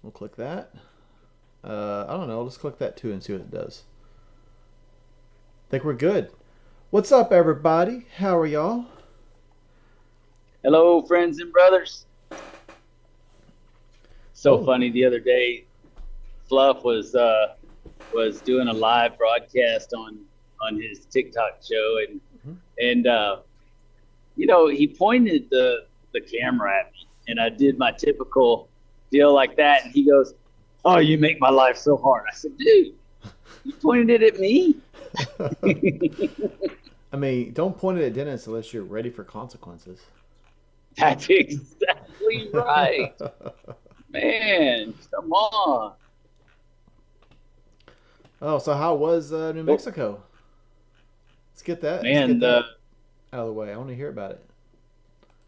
We'll click that. I don't know. Let's click that too and see what it does. I think we're good. What's up, everybody? How are y'all? Hello, friends and brothers. So Oh. funny. The other day, Fluff was doing a live broadcast on his TikTok show, and he pointed the camera at me, and I did my typical deal like that, and he goes, "Oh, you make my life so hard." I said, "Dude, you pointed it at me." I mean, don't point it at Dennis unless you're ready for consequences. That's exactly right, man. Come on. Oh, so how was New Well, Mexico? Let's get that. Let's get man, that out of the way. I want to hear about it.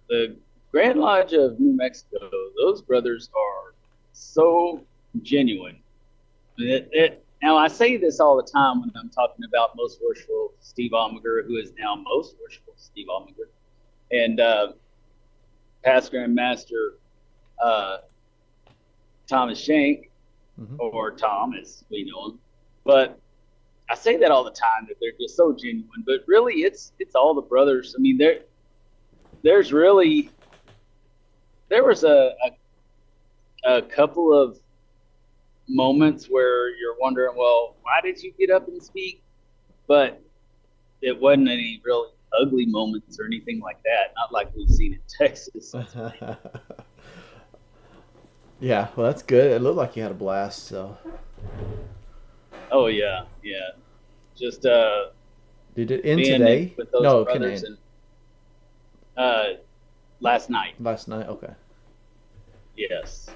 the Grand Lodge of New Mexico, those brothers are so genuine. Now, I say this all the time when I'm talking about Most Worshipful Steve Almager, who is now Most Worshipful Steve Almager, and Past Grand Master uh, Thomas Shank, Hmm. or Tom as we know him. But I say that all the time that they're just so genuine. But really, it's all the brothers. I mean, there's really there was a couple of moments where you're wondering, well, why did you get up and speak? But it wasn't any really ugly moments or anything like that. Not like we've seen in Texas. Yeah, well, that's good. It looked like you had a blast. So, Oh yeah, yeah. Just did it end being today? with those No, it can brothers end and uh, last night. last night. Okay, Yes,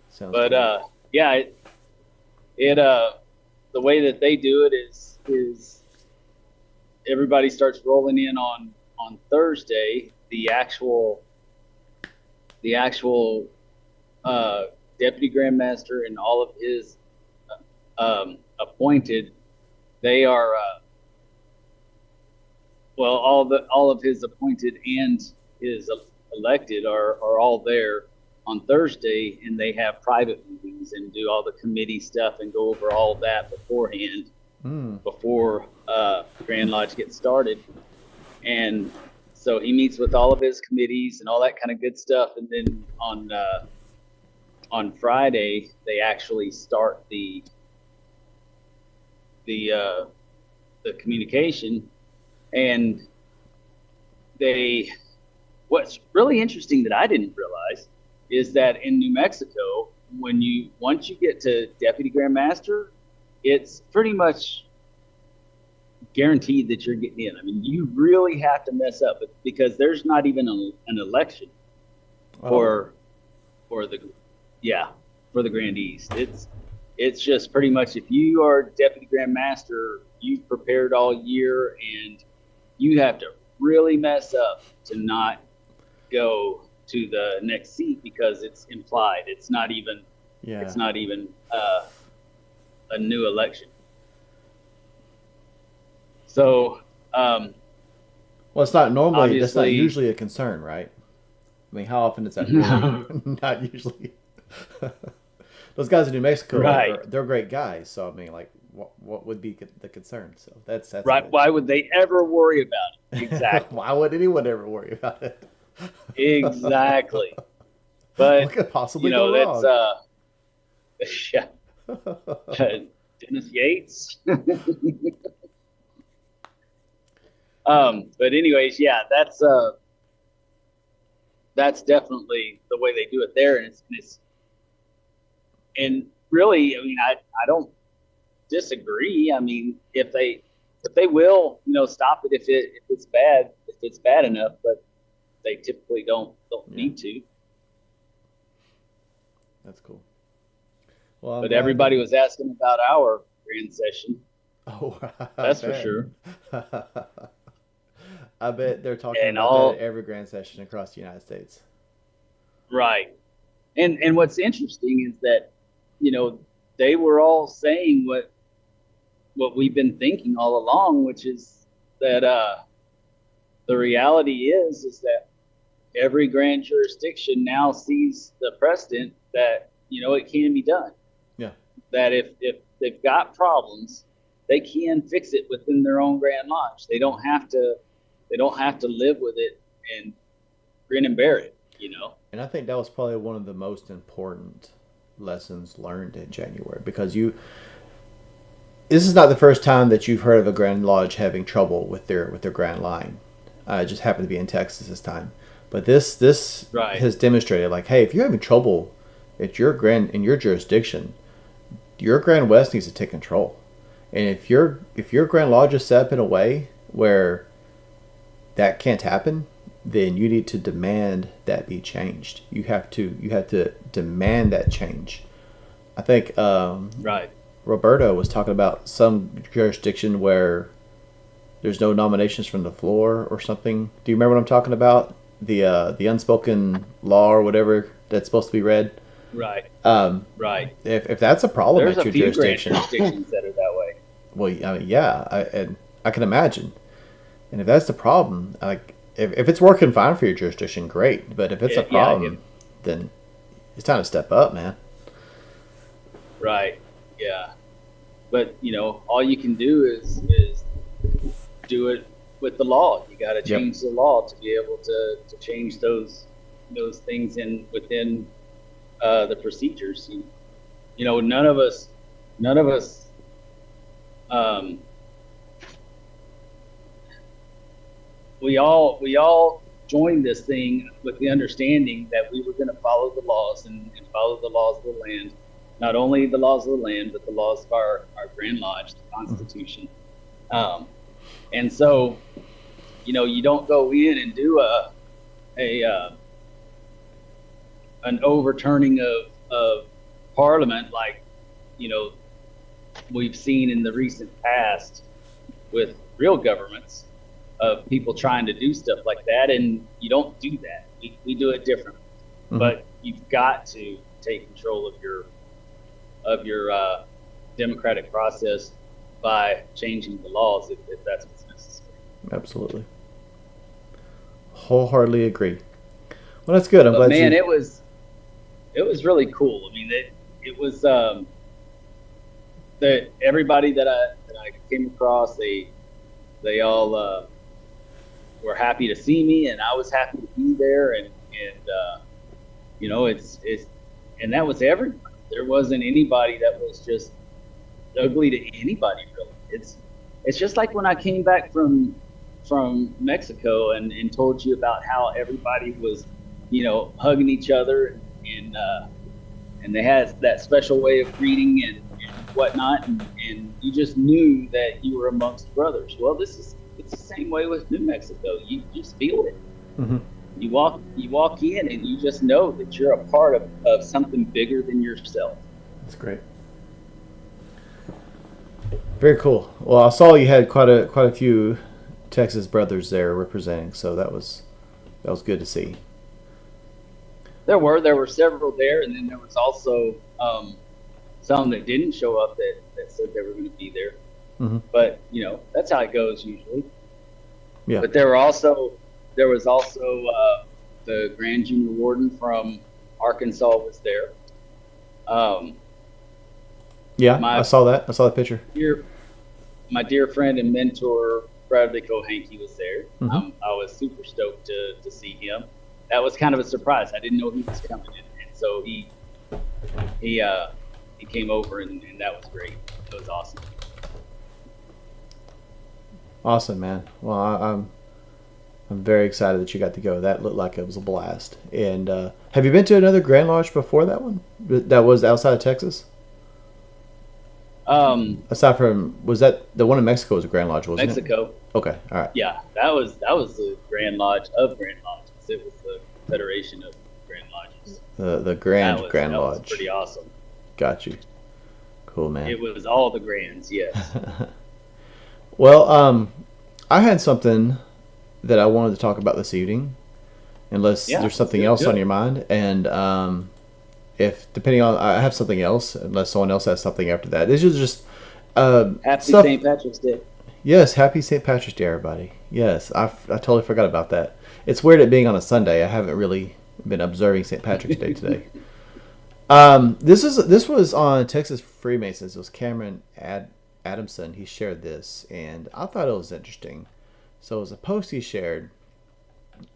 sounds but good. yeah, it the way that they do it is everybody starts rolling in on Thursday. The actual uh, deputy grandmaster and all of his appointed, they are well, all of his appointed and his elected are all there on Thursday, and they have private meetings and do all the committee stuff and go over all of that beforehand, Mm. before Grand Lodge gets started. And so he meets with all of his committees and all that kind of good stuff, and then on Friday they actually start the uh, the communication. And they what's really interesting that I didn't realize is that in New Mexico, when you once you get to deputy grandmaster, it's pretty much guaranteed that you're getting in. I mean, you really have to mess up because there's not even an election Oh, for the yeah, for the grandees. It's just pretty much, if you are deputy grandmaster, you've prepared all year, and you have to really mess up to not go to the next seat, because it's implied. yeah. It's not even a new election. So Well, it's not normally. That's not obviously, usually a concern, right? I mean, how often is that really? Not usually. Those guys in New Mexico right, they're great guys. So I mean, like, what would be the concern? So that's right. good. Why would they ever worry about it? Exactly, Why would anyone ever worry about it? exactly. What But could possibly go that's wrong? yeah, Dennis Yates. But anyways, yeah, that's definitely the way they do it there, and and really, I mean, I don't disagree. I mean, if they will, stop it if it's bad enough, but they typically don't Yeah, need to. that's cool. Well, I'm But glad that. everybody was asking about our grand session. Oh, I That's for bet. sure. I bet they're talking And about that at all every grand session across the United States. right. And what's interesting is that, you know, they were all saying what we've been thinking all along, which is that the reality is that every grand jurisdiction now sees the precedent that it can be done. Yeah. That if they've got problems, they can fix it within their own Grand Lodge. They don't have to live with it and grin and bear it. And I think that was probably one of the most important lessons learned in January, because this is not the first time that you've heard of a Grand Lodge having trouble with their Grand Line. It just happened to be in Texas this time. But this Right. has demonstrated, like, hey, if you're having trouble at in your jurisdiction, your Grand West needs to take control. And if your Grand Lodge is set up in a way where that can't happen, then you need to demand that be changed. You have to demand that change. I think Right. Roberto was talking about some jurisdiction where there's no nominations from the floor or something. Do you remember what I'm talking about? The unspoken law or whatever that's supposed to be read. Right. Right. If that's a problem There's at a your few jurisdiction, jurisdictions that are that way. well, I mean, yeah, I can imagine. And if that's the problem, like if it's working fine for your jurisdiction, great. But if it's a problem, then it's time to step up, man. Right. Yeah. But all you can do is do it with the law. You got to change the law to be able to change those things within the procedures. None of us. We all joined this thing with the understanding that we were going to follow the laws and follow the laws of the land. Not only the laws of the land, but the laws of our Grand Lodge, the Constitution. And so, you don't go in and do an overturning of Parliament like, we've seen in the recent past with real governments of people trying to do stuff like that. And you don't do that. We do it differently. Mm-hmm. But you've got to take control of your democratic process by changing the laws if that's what's necessary. Absolutely. Wholeheartedly agree. Well, that's good. I'm glad man, it was really cool. I mean, it was that everybody that I came across, they all were happy to see me, and I was happy to be there, and it's and that was everybody. There wasn't anybody that was just ugly to anybody, really. It's just like when I came back from Mexico and told you about how everybody was, hugging each other, and they had that special way of greeting and whatnot, and you just knew that you were amongst brothers. Well, it's the same way with New Mexico. You just feel it. Mm-hmm. You walk in and you just know that you're a part of something bigger than yourself. That's great. Very cool. Well, I saw you had quite a few Texas brothers there representing, so that was good to see. There were several there, and then there was also some that didn't show up that said they were going to be there. Mm-hmm. But that's how it goes usually. Yeah. But there was also the Grand Junior Warden from Arkansas was there. Yeah, I saw that. I saw the picture. My dear friend and mentor Bradley Kohanke was there. Mm-hmm. I was super stoked to see him. That was kind of a surprise. I didn't know he was coming in, and so he came over, and that was great. It was awesome. Awesome, man. Well, I'm very excited that you got to go. That looked like it was a blast. And have you been to another Grand Lodge before that one? That was outside of Texas? Aside from, was that the one in Mexico was a Grand Lodge, wasn't Mexico. it? Okay, all right. Yeah, that was the Grand Lodge of Grand Lodges. It was the Federation of Grand Lodges. The Grand Lodge. That was pretty awesome. Got you. Cool, man. It was all the Grands, yes. Well, I had something that I wanted to talk about this evening, unless there's something else on your mind. And if depending on, I have something else, unless someone else has something after that. This is just happy St. Patrick's Day. Yes, happy St. Patrick's Day, everybody. Yes, I totally forgot about that. It's weird it being on a Sunday. I haven't really been observing St. Patrick's Day today. This was on Texas Freemasons. It was Adamson. He shared this, and I thought it was interesting. So it was a post he shared,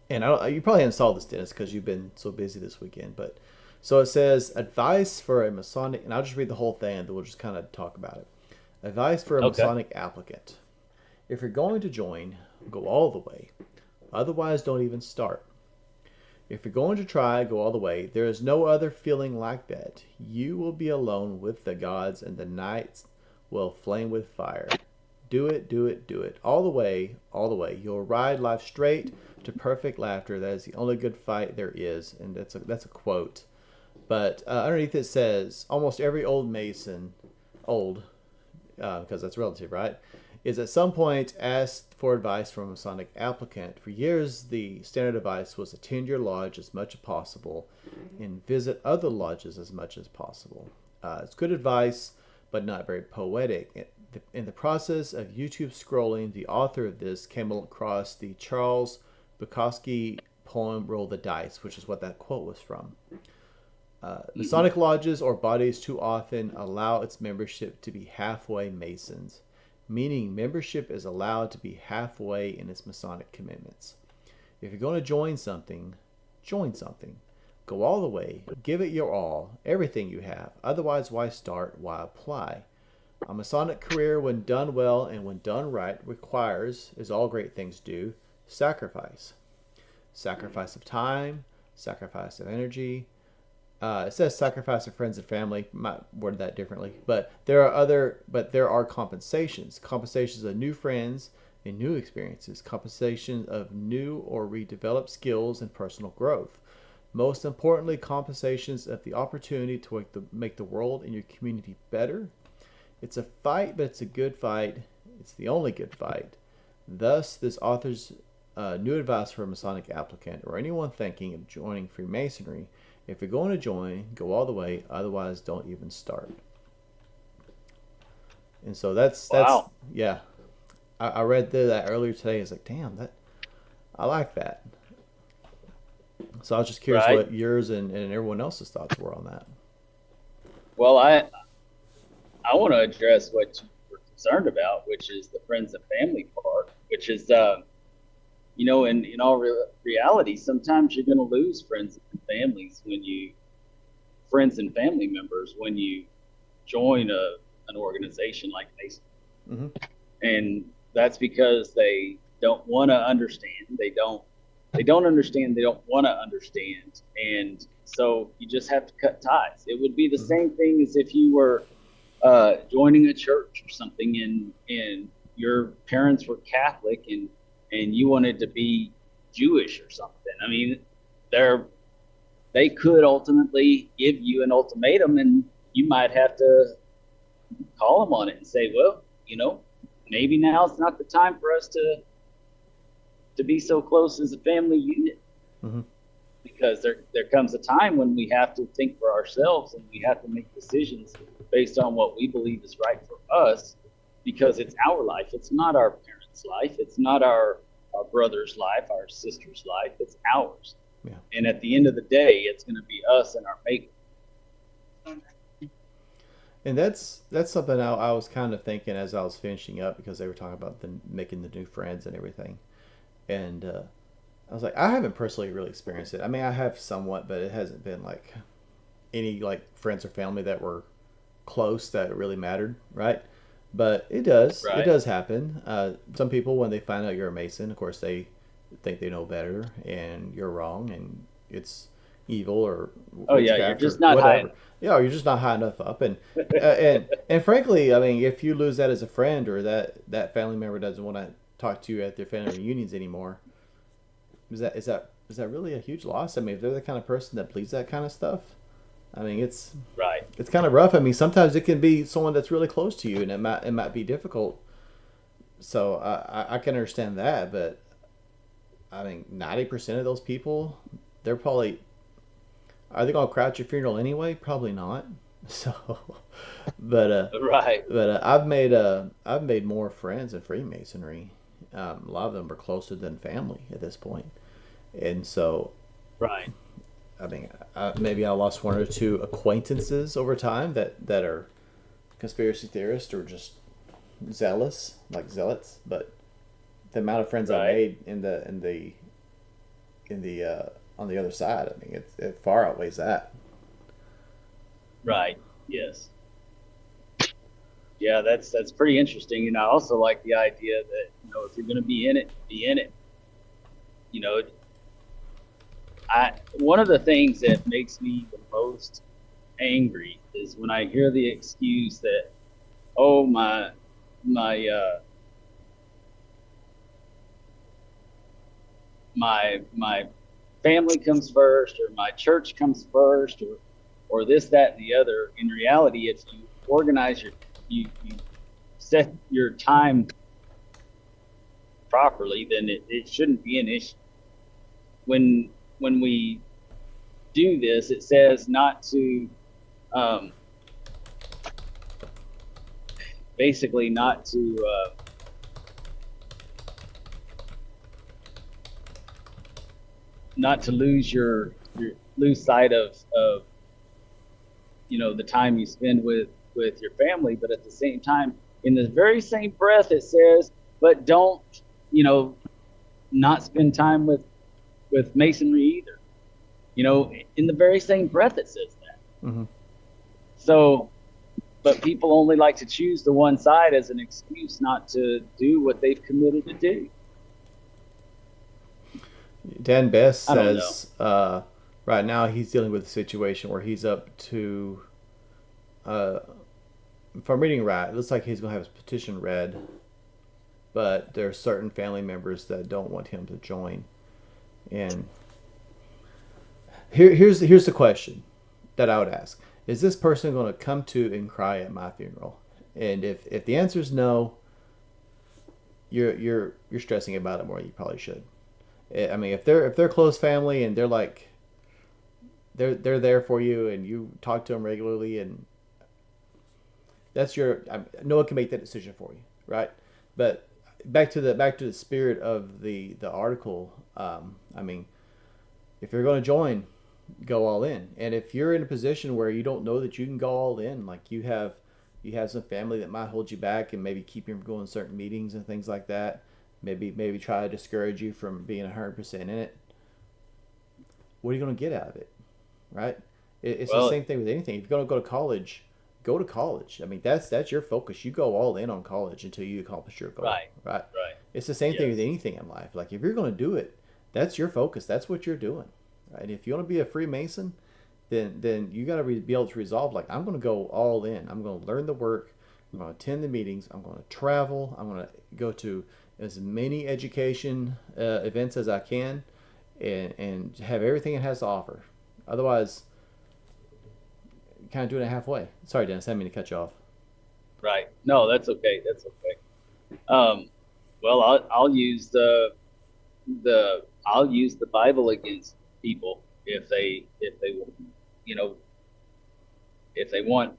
and you probably haven't saw this, Dennis, because you've been so busy this weekend. But so it says advice for a Masonic, and I'll just read the whole thing, and then we'll just kind of talk about it. Advice for a Okay. Masonic applicant: if you're going to join, go all the way. Otherwise, don't even start. If you're going to try, go all the way. There is no other feeling like that. You will be alone with the gods, and the nights will flame with fire. Do it, do it, do it. All the way, all the way. You'll ride life straight to perfect laughter. That is the only good fight there is. And that's a quote. But underneath it says, almost every old Mason, old, because that's relative, right? Is at some point asked for advice from a Masonic applicant. For years, the standard advice was attend your lodge as much as possible and visit other lodges as much as possible. It's good advice, but not very poetic. In the process of YouTube scrolling, the author of this came across the Charles Bukowski poem Roll the Dice, which is what that quote was from. Masonic lodges or bodies too often allow its membership to be halfway Masons, meaning membership is allowed to be halfway in its Masonic commitments. If you're going to join something, join something. Go all the way, give it your all, everything you have. Otherwise, why start? Why apply? A Masonic career, when done well and when done right, requires, as all great things do, sacrifice. Sacrifice of time, sacrifice of energy, it says sacrifice of friends and family. Might word that differently, but there are compensations. Compensations of new friends and new experiences. Compensation of new or redeveloped skills and personal growth. Most importantly, compensations of the opportunity to make the world and your community better. It's a fight, but it's a good fight. It's the only good fight. Thus, this author's new advice for a Masonic applicant or anyone thinking of joining Freemasonry: if you're going to join, go all the way. Otherwise, don't even start. And so that's Wow. yeah. I read that earlier today. It's like, damn, that I like that. So I was just curious Right. what yours and everyone else's thoughts were on that. Well, I want to address what you were concerned about, which is the friends and family part, which is in all reality, sometimes you're going to lose friends and family members when you join an organization like Mason, Hmm. and that's because they don't want to understand. They don't understand. They don't want to understand, and so you just have to cut ties. It would be the Hmm. same thing as if you were joining a church or something, and your parents were Catholic, and you wanted to be Jewish or something. I mean, they're they could ultimately give you an ultimatum, and you might have to call them on it and say, well, maybe now it's not the time for us to be so close as a family unit, Hmm. because there comes a time when we have to think for ourselves and we have to make decisions based on what we believe is right for us, because it's our life. It's not our parents' life. It's not our brother's life, our sister's life. It's ours. Yeah. And at the end of the day, it's going to be us and our maker. And that's something I was kind of thinking as I was finishing up, because they were talking about making the new friends and everything. And I was like, I haven't personally really experienced it. I mean, I have somewhat, but it hasn't been like any like friends or family that were close that really mattered, right? But it Right. does happen. Some people, when they find out you're a Mason, of course, they think they know better, and you're wrong, and it's evil or Oh yeah, you're witchcraft or just not high whatever. enough. Yeah, or you're just not high enough up, and frankly, I mean, if you lose that as a friend, or that family member doesn't want to talk to you at their family reunions anymore, is that really a huge loss? I mean, if they're the kind of person that believes that kind of stuff, I mean, Right. it's kind of rough. I mean, sometimes it can be someone that's really close to you, and it might be difficult. So I can understand that, but I mean, 90% of those people, they're probably are they gonna crowd at your funeral anyway? Probably not. So, but Right. I've made more friends in Freemasonry. A lot of them are closer than family at this point, and so Right. I mean, maybe I lost one or two acquaintances over time that are conspiracy theorists or just zealous, like zealots. But the amount of friends I Right. made in the on the other side, I mean, it far outweighs that. Right. Yes. Yeah, that's pretty interesting. And I also like the idea that, if you're going to be in it, be in it. You know, I one of the things that makes me the most angry is when I hear the excuse that, oh, my my family comes first, or my church comes first, or this, that, and the other. In reality, if you organize you set your time properly, then it shouldn't be an issue. When we do this, it says not to, um, basically not to lose your lose sight of the time you spend with your family. But at the same time, in the very same breath, it says, but don't, you know not spend time with masonry either. In the very same breath, it says that. Mm-hmm. So, but people only like to choose the one side as an excuse not to do what they've committed to do. Dan Best I don't know. says right now he's dealing with a situation where he's up to, uh, if I'm reading right, it looks like he's going to have his petition read, but there are certain family members that don't want him to join. And here's the question that I would ask: is this person going to come to and cry at my funeral? And if the answer is no, you're stressing about it more than you probably should. I mean, if they're close family and they're like they're there for you and you talk to them regularly, and that's no one can make that decision for you, right? But back to the spirit of the article. I mean, if you're going to join, go all in. And if you're in a position where you don't know that you can go all in, like you have some family that might hold you back and maybe keep you from going to certain meetings and things like that. Maybe try to discourage you from being 100% in it. What are you going to get out of it, right? It's the Well, same thing with anything. If you're going to go to college, go to college. I mean, that's your focus. You go all in on college until you accomplish your goal, right, right? right, It's the same thing with yes, anything in life. Like if you're going to do it, that's your focus. That's what you're doing, right? If you want to be a Freemason, then you got to be able to resolve, like, I'm going to go all in. I'm going to learn the work. I'm going to attend the meetings. I'm going to travel. I'm going to go to as many education events as I can, and have everything it has to offer. Otherwise, kind of doing it halfway. Sorry, Dennis, I didn't mean to cut you off. right. No, that's okay. That's okay. Well, I'll use the Bible against people if they you know if they want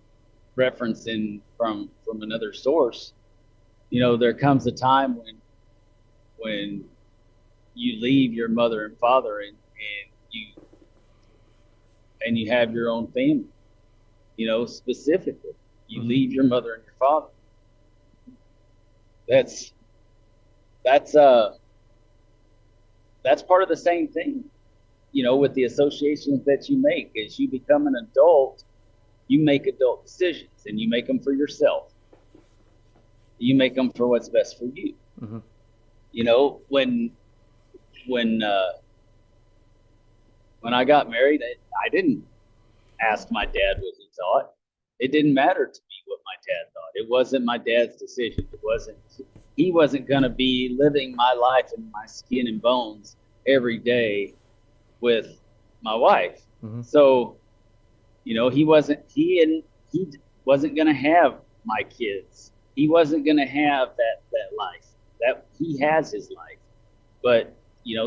reference in from another source. There comes a time when you leave your mother and father, and you have your own family. Specifically, you Mm-hmm. leave your mother and your father. That's that's uh that's part of the same thing. With the associations that you make as you become an adult. You make adult decisions, and you make them for yourself. You make them for what's best for you. Mm-hmm. When when I got married, I didn't ask my dad what he thought. It didn't matter to me what my dad thought. It wasn't my dad's decision. He wasn't going to be living my life in my skin and bones every day with my wife. Mm-hmm. So, he wasn't going to have my kids. He wasn't going to have that life. That he has his life. But,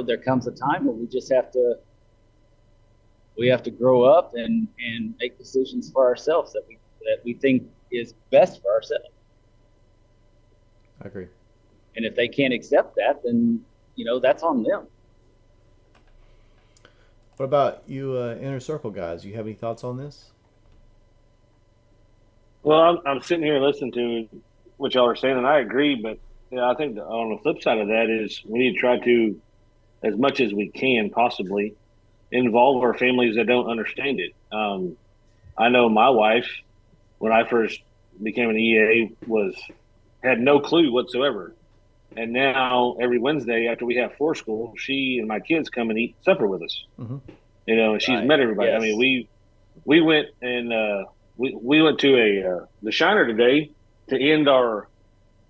there comes a time when we have to grow up and make decisions for ourselves that we think is best for ourselves. I agree. And if they can't accept that, then that's on them. What about you, inner circle guys? You have any thoughts on this? Well, I'm sitting here listening to what y'all are saying, and I agree. But I think on the flip side of that is we need to try to, as much as we can, possibly involve our families that don't understand it. I know my wife, when I first became an EA, was had no clue whatsoever, and now every Wednesday after we have floor school, she and my kids come and eat supper with us. Mm-hmm. And she's Right. met everybody. I mean, Yes. we went and we went to a the Shiner today to end our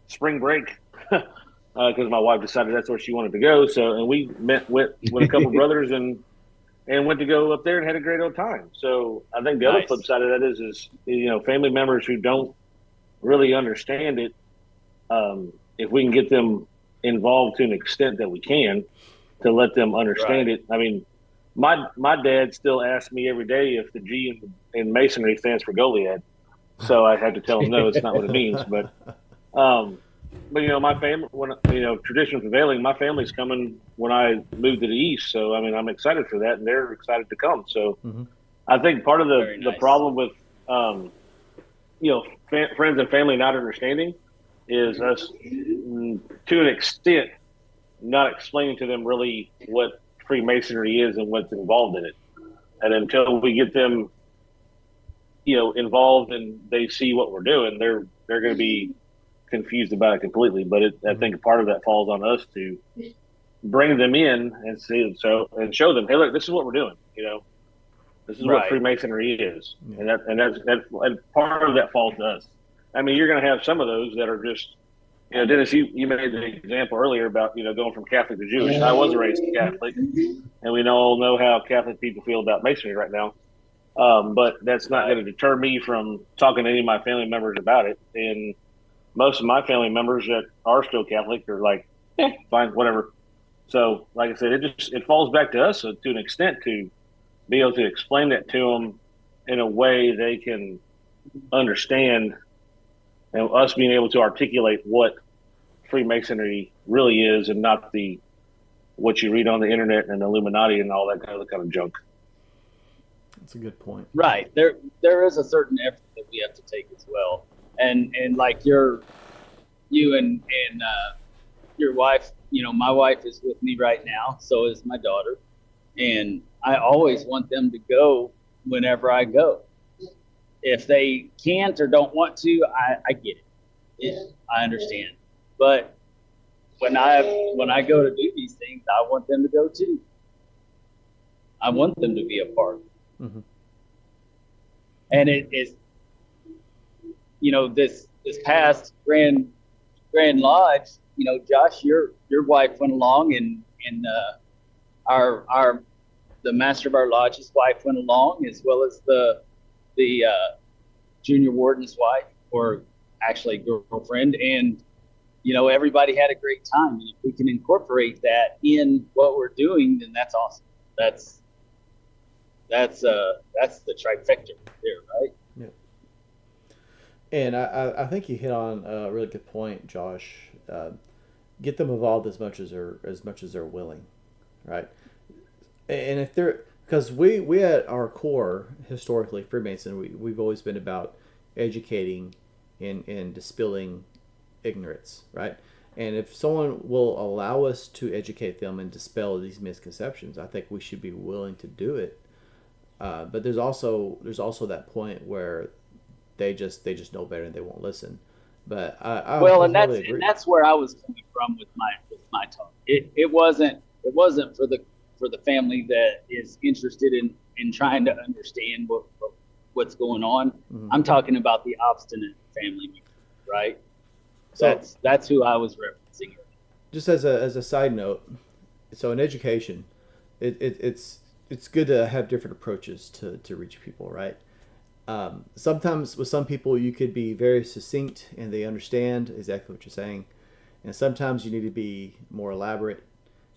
spring break because my wife decided that's where she wanted to go. So and we met with a couple brothers and went to go up there and had a great old time. So I think the other flip Nice. side of that is family members who don't really understand it. If we can get them involved to an extent that we can to let them understand Right. it. I mean, my dad still asks me every day if the G in Masonry stands for Goliad. So I had to tell him no, it's not what it means. Um, but my family, when tradition prevailing, my family's coming when I move to the east. So I mean, I'm excited for that, and they're excited to come. So Mm-hmm. I think part of Very the nice. problem with friends and family not understanding is us to an extent not explaining to them really what Freemasonry is and what's involved in it. And until we get them, involved and they see what we're doing, they're going to be confused about it completely. But I Mm-hmm. think part of that falls on us to bring them in and and show them, hey, look, this is what we're doing. This is what Right. Freemasonry is, Yeah. and part of that falls to us. I mean, you're going to have some of those that are just, Dennis, you made the example earlier about going from Catholic to Jewish. I was raised Catholic, and we all know how Catholic people feel about Masonry right now. But that's not going Right. to deter me from talking to any of my family members about it. And most of my family members that are still Catholic are like, fine, whatever. So, like I said, it falls back to us to an extent to be able to explain that to them in a way they can understand, and us being able to articulate what Freemasonry really is, and not the what you read on the internet and Illuminati and all that kind of junk. That's a good point. Right. There is a certain effort that we have to take as well. And like you and your wife, my wife is with me right now, so is my daughter. And I always want them to go whenever I go. If they can't or don't want to, I get I understand. But when I go to do these things, I want them to go too. I want them to be a part. Mm-hmm. And it is, this past Grand Lodge, Josh, your wife went along, and our the master of our lodge's wife went along, as well as the junior warden's wife, or actually girlfriend, and everybody had a great time. And if we can incorporate that in what we're doing, then that's awesome. That's the trifecta there, right? Yeah. And I think you hit on a really good point, Josh. Get them involved as much as they're willing, right? And if they're because we at our core historically Freemason we've always been about educating and dispelling ignorance, right? And if someone will allow us to educate them and dispel these misconceptions, I think we should be willing to do it. But there's also that point where they just know better and they won't listen. But I Well, and wholeheartedly agree. that's where I was coming from with my talk. It wasn't for the family that is interested in trying to understand what's going on. Mhm. I'm talking about the obstinate family member, right? So That's who I was referencing. just as a side note, so in education, it's good to have different approaches to reach people, right? Sometimes with some people you could be very succinct and they understand exactly what you're saying, and sometimes you need to be more elaborate.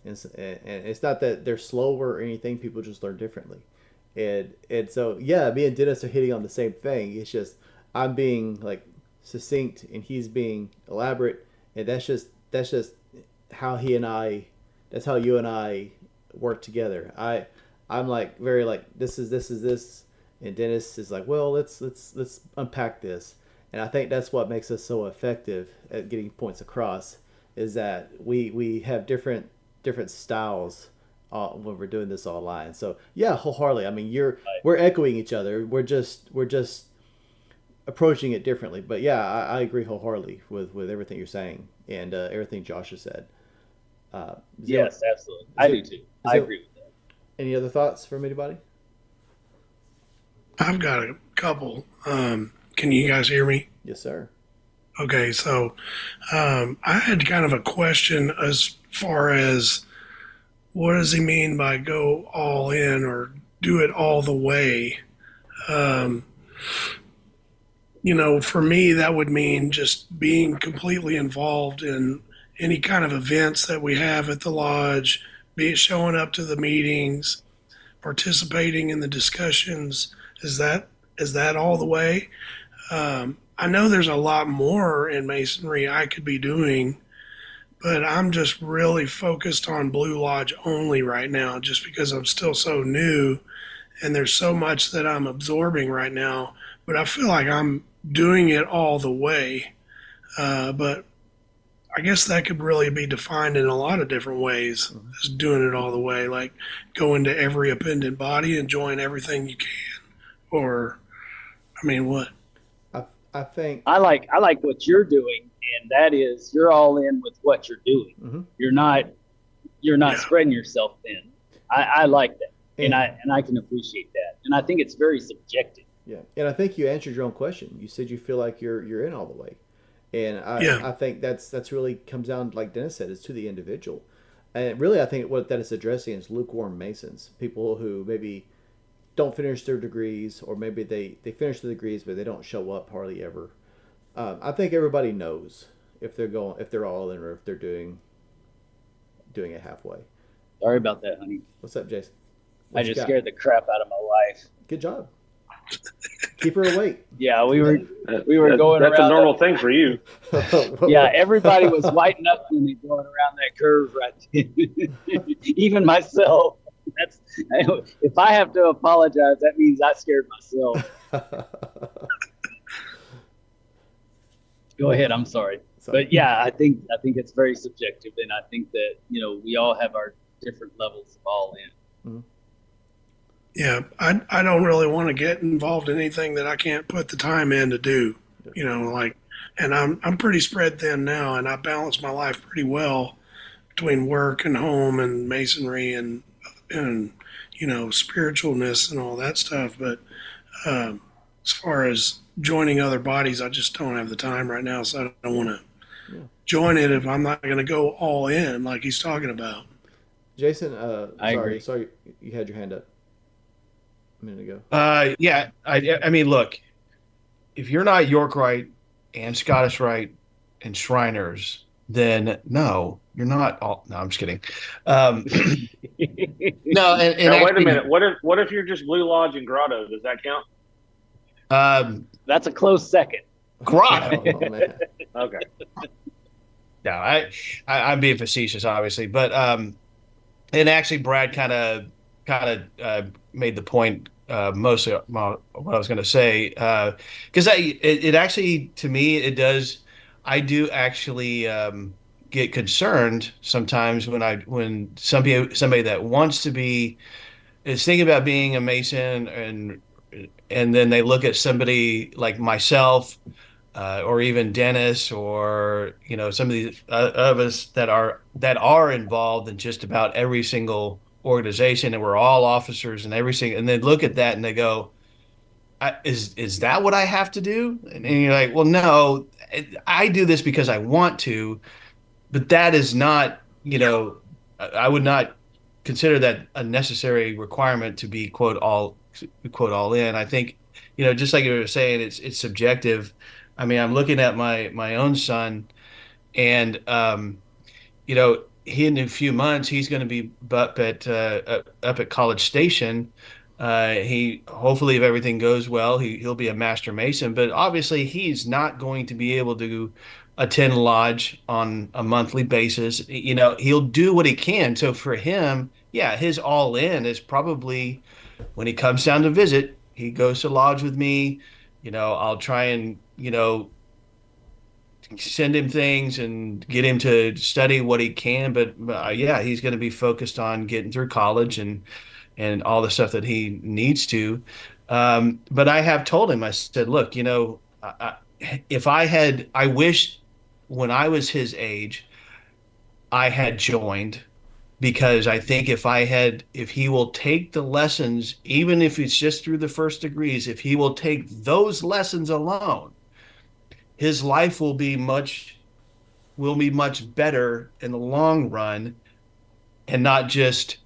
And it's not that they're slower or anything. People just learn differently, and so yeah, me and Dennis are hitting on the same thing. It's just I'm being like succinct and he's being elaborate, and that's just how he and I, that's how you and I work together. I'm like very like this, and Dennis is like, well, let's unpack this, and I think that's what makes us so effective at getting points across, is that we have different styles when we're doing this online. So yeah, wholeheartedly. I mean, we're echoing each other. We're just approaching it differently. But yeah, I agree wholeheartedly with everything you're saying and everything Josh has said. Yes, absolutely. I do too. I agree with that. Any other thoughts from anybody? I've got a couple. Can you guys hear me? Yes, sir. Okay, so I had kind of a question as far as what does he mean by go all in or do it all the way? Um, for me, that would mean just being completely involved in any kind of events that we have at the lodge, be it showing up to the meetings, participating in the discussions. Is that all the way? I know there's a lot more in Masonry I could be doing, but I'm just really focused on Blue Lodge only right now, just because I'm still so new and there's so much that I'm absorbing right now. But I feel like I'm doing it all the way. But I guess that could really be defined in a lot of different ways as doing it all the way, like going to every appendant body and join everything you can. Or, I mean, what? I think I like what you're doing, and that is you're all in with what you're doing. Mhm. You're not spreading yourself thin. I like that, And- and I can appreciate that, and I think it's very subjective. Yeah, and I think you answered your own question. You said you feel like you're in all the way, and Yeah. I think that's really comes down, like Dennis said, is to the individual, and really I think what that is addressing is lukewarm Masons, people who maybe don't finish their degrees, or maybe they finish the degrees but they don't show up hardly ever. I think everybody knows if they're all in, or if they're doing it halfway. Sorry about that, honey. What's up, Jason? I What you just got? scared the crap out of my wife. Good job. Keep her awake. Yeah, we were going That's around. a normal thing for you. Yeah, everybody was whiting up when they going around that curve right there. Even myself. That's if I have to apologize, that means I scared myself. Go ahead. I'm sorry. Sorry. But yeah, I think it's very subjective, and I think that we all have our different levels of all in. Yeah, I don't really want to get involved in anything that I can't put the time in to do. And I'm pretty spread thin now, and I balance my life pretty well between work and home and Masonry and spiritualness and all that stuff. But as far as joining other bodies, I just don't have the time right now, so I don't want to join it if I'm not going to go all in like he's talking about. Jason, I agree. sorry, you had your hand up a minute ago. Yeah. I mean, look, if you're not York Rite and Scottish Rite and Shriners, then no, you're not all. No, I'm just kidding. No, and Now, wait a actually, minute. What if you're just Blue Lodge and Grotto? Does that count? That's a close second. Grotto. Oh, man. Okay. No, I'm being facetious, obviously, but and actually, Brad kind of made the point mostly what I was going to say, because it actually, to me, it does. I do actually get concerned sometimes when somebody that wants to be is thinking about being a Mason, and then they look at somebody like myself, or even Dennis, or some of these of us that are involved in just about every single organization, and we're all officers and everything, and they look at that and they go, is that what I have to do? And you're like, well, no, I do this because I want to, but that is not, I would not consider that a necessary requirement to be quote all in. I think, just like you were saying, it's subjective. I mean, I'm looking at my own son, and he in a few months he's going to be up at College Station. He hopefully, if everything goes well, he'll be a Master Mason. But obviously, he's not going to be able to attend lodge on a monthly basis. He'll do what he can. So for him, yeah, his all in is probably when he comes down to visit, he goes to lodge with me. I'll try and, send him things and get him to study what he can. But yeah, he's going to be focused on getting through college and all the stuff that he needs to. But I have told him, I said, look, if I wish when I was his age, I had joined, because I think if he will take the lessons, even if it's just through the first degrees, if he will take those lessons alone, his life will be much better in the long run, and not just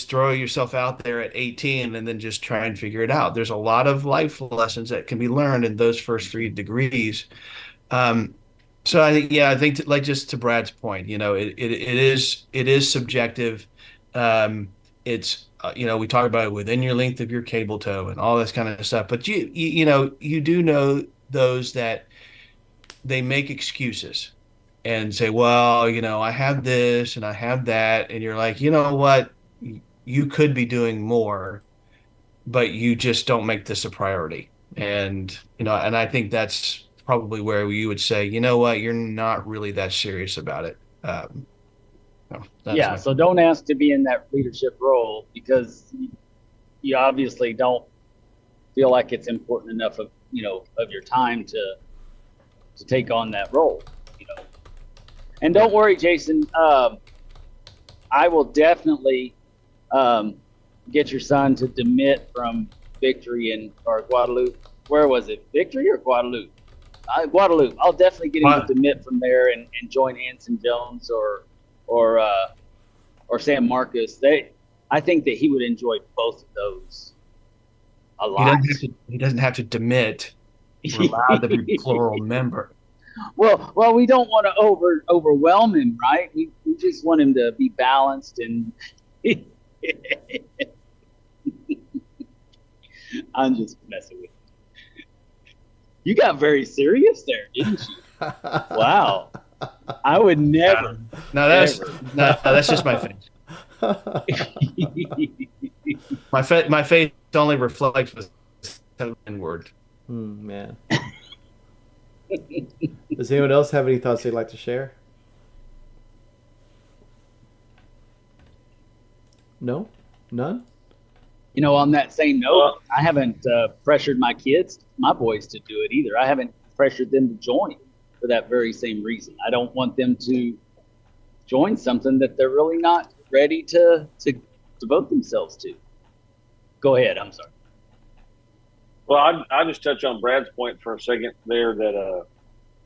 throw yourself out there at 18 and then just try and figure it out. There's a lot of life lessons that can be learned in those first 3 degrees. Um, so I think like, just to Brad's point, it is subjective. It's we talk about it within your length of your cable toe and all this kind of stuff, but you do know those that they make excuses and say, well, I have this and I have that. And you're like, you know what? You could be doing more, but you just don't make this a priority. And I think that's probably where you would say, you know what? You're not really that serious about it. Yeah. So don't ask to be in that leadership role because you obviously don't feel like it's important enough of your time to take on that role. And don't worry, Jason. I will definitely get your son to demit from Victory or Guadalupe. Where was it? Victory or Guadalupe? Guadalupe. I'll definitely get him to demit from there and join Anson Jones or San Marcos. I think that he would enjoy both of those a lot. He doesn't have to demit. We're allowed to be plural member. Well, we don't want to overwhelm him, right? We just want him to be balanced and. I'm just messing with you. You got very serious there, didn't you? Wow. I would never. No, that's just my face. My face only reflects the spoken word. Man. Does anyone else have any thoughts they'd like to share? No? None? On that same note, I haven't pressured my boys to do it either. I haven't pressured them to join for that very same reason. I don't want them to join something that they're really not ready to devote themselves to. Go ahead. I'm sorry. Well, I just touch on Brad's point for a second there that,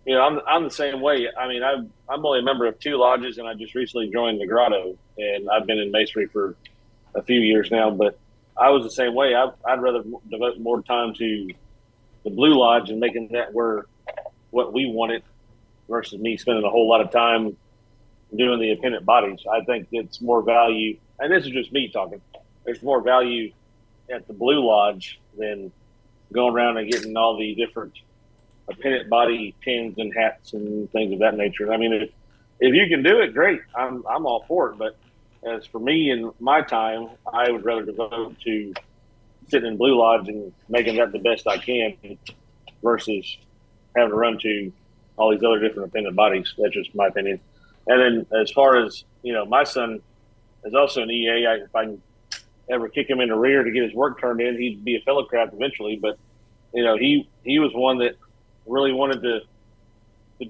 I'm the same way. I mean, I'm only a member of 2 lodges, and I just recently joined the Grotto, and I've been in Masonry for a few years now, but I was the same way. I'd rather devote more time to the Blue Lodge and making that what we wanted versus me spending a whole lot of time doing the appendant bodies. I think it's more value, and this is just me talking, there's more value at the Blue Lodge than going around and getting all the different appendant body pins and hats and things of that nature. I mean, if you can do it, great. I'm all for it. But as for me and my time, I would rather devote to sitting in Blue Lodge and making that the best I can versus having to run to all these other different appendant bodies. That's just my opinion. And then as far as, my son is also an EA. If I can ever kick him in the rear to get his work turned in, he'd be a fellow craft eventually. But, he was one that really wanted to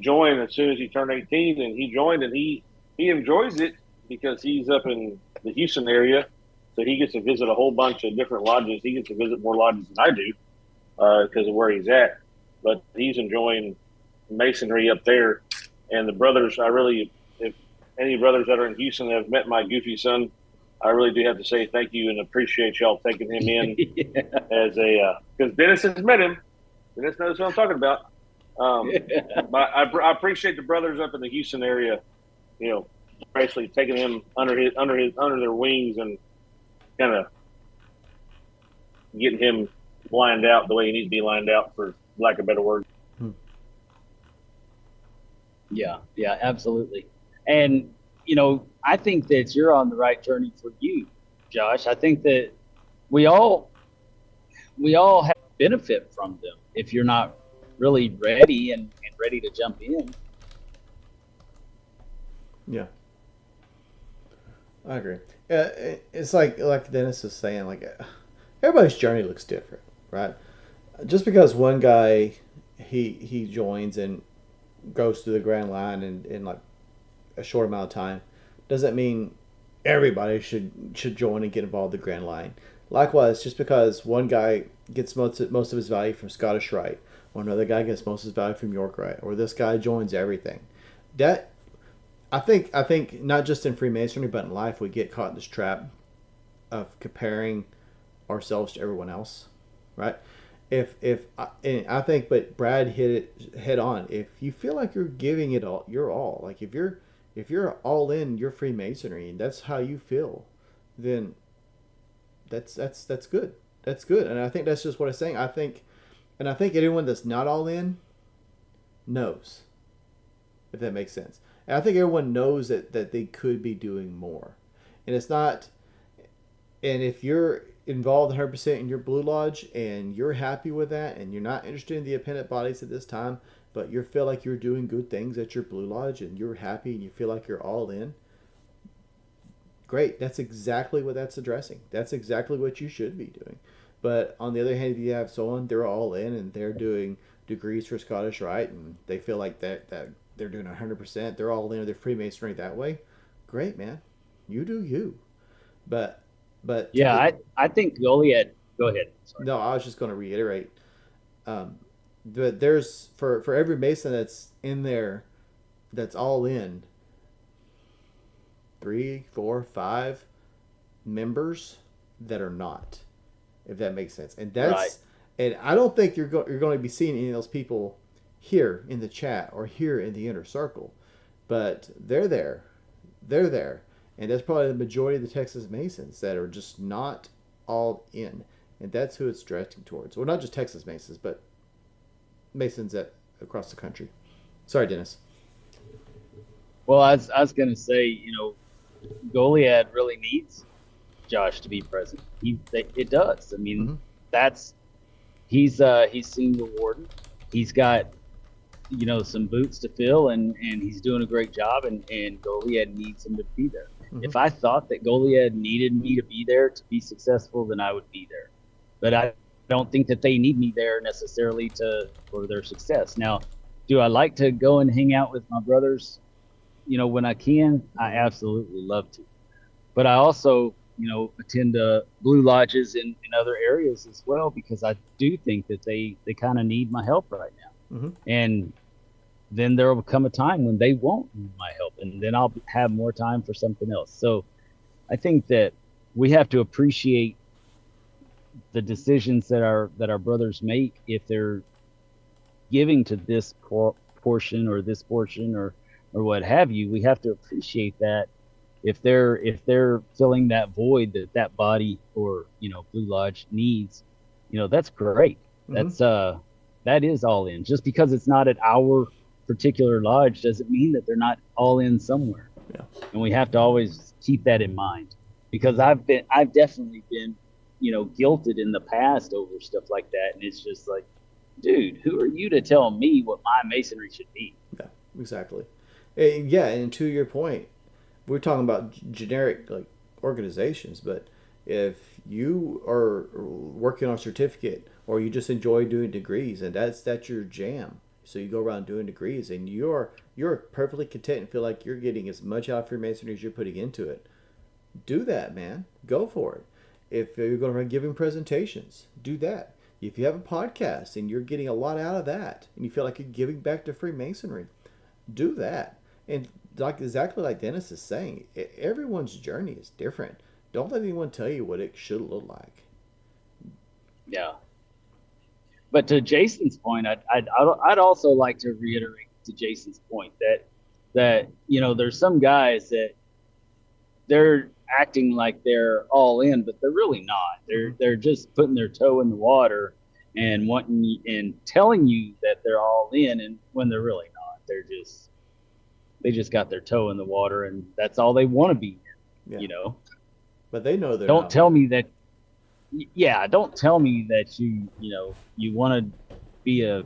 join as soon as he turned 18, and he joined, and he enjoys it because he's up in the Houston area, so he gets to visit a whole bunch of different lodges. He gets to visit more lodges than I do because of where he's at, but he's enjoying Masonry up there. And the brothers, if any brothers that are in Houston have met my goofy son, I really do have to say thank you and appreciate y'all taking him in as because Dennis has met him. Dennis knows what I'm talking about. But I appreciate the brothers up in the Houston area, basically taking him under their wings and kind of getting him lined out the way he needs to be lined out, for lack of a better word. Yeah, absolutely. And I think that you're on the right journey for you, Josh. I think that we all have benefit from them if you're not really ready and ready to jump in. Yeah, I agree. It's like Dennis is saying, like everybody's journey looks different, right? Just because one guy he joins and goes through the grand line in like a short amount of time doesn't mean everybody should join and get involved in the grand line. Likewise, just because one guy gets most of his value from Scottish Rite, or another guy gets most of his value from York Rite, or this guy joins everything, that I think not just in Freemasonry but in life we get caught in this trap of comparing ourselves to everyone else, right? If and I think, but Brad hit it head on. If you feel like you're giving it all, your all, like if you're all in your Freemasonry and that's how you feel, then that's good. That's good, and I think that's just what I'm saying. I think anyone that's not all in knows, if that makes sense. And I think everyone knows that they could be doing more, and it's not. And if you're involved 100% in your Blue Lodge and you're happy with that and you're not interested in the appendant bodies at this time, but you feel like you're doing good things at your Blue Lodge and you're happy and you feel like you're all in, great. That's exactly what that's addressing. That's exactly what you should be doing. But on the other hand, if you have someone, they're all in and they're doing degrees for Scottish Rite and they feel like that they're doing 100%, they're all in, or they're Freemasonry that way, great, man. You do you. But Yeah, I think Goliad. Go ahead. Sorry. no, I was just going to reiterate. But there's for every Mason that's in there, that's all in. 3, 4, 5 members that are not, if that makes sense. And that's Right. and I don't think you're going to be seeing any of those people here in the chat or here in the inner circle, but they're there. They're there. And that's probably the majority of the Texas Masons that are just not all in. And that's who it's directing towards. Well, not just Texas Masons, but Masons across the country. Sorry, Dennis. Well, I was going to say, Goliad really needs Josh to be present. It does. I mean, Mhm. that's he's senior warden. He's got some boots to fill, and he's doing a great job. And Goliad needs him to be there. Mhm. If I thought that Goliad needed me to be there to be successful, then I would be there. But I don't think that they need me there necessarily for their success. Now, do I like to go and hang out with my brothers? When I can, I absolutely love to. But I also, attend Blue Lodges in other areas as well, because I do think that they kind of need my help right now. Mhm. And then there will come a time when they won't need my help, and then I'll have more time for something else. So I think that we have to appreciate the decisions that our brothers make if they're giving to this portion or this portion or what have you. We have to appreciate that if they're filling that void that body or Blue Lodge needs, that's great. Mhm. That is all in. Just because it's not at our particular lodge doesn't mean that they're not all in somewhere. Yeah. And we have to always keep that in mind, because I've definitely been guilted in the past over stuff like that, and it's just like, dude, who are you to tell me what my masonry should be? Yeah, exactly. Yeah, and to your point, we're talking about generic like organizations, but if you are working on a certificate or you just enjoy doing degrees and that's your jam, so you go around doing degrees and you're perfectly content and feel like you're getting as much out of your masonry as you're putting into it, do that, man. Go for it. If you're going around giving presentations, do that. If you have a podcast and you're getting a lot out of that and you feel like you're giving back to Freemasonry, do that. And exactly like Dennis is saying, everyone's journey is different. Don't let anyone tell you what it should look like. Yeah. But to Jason's point, I'd also like to reiterate to Jason's point that there's some guys that they're acting like they're all in, but they're really not. They're just putting their toe in the water and wanting and telling you that they're all in, and when they're really not. They're just they just got their toe in the water and that's all they want to be in, Yeah. you know. But they know they're Don't not. tell me that. Yeah, don't tell me that you want to be a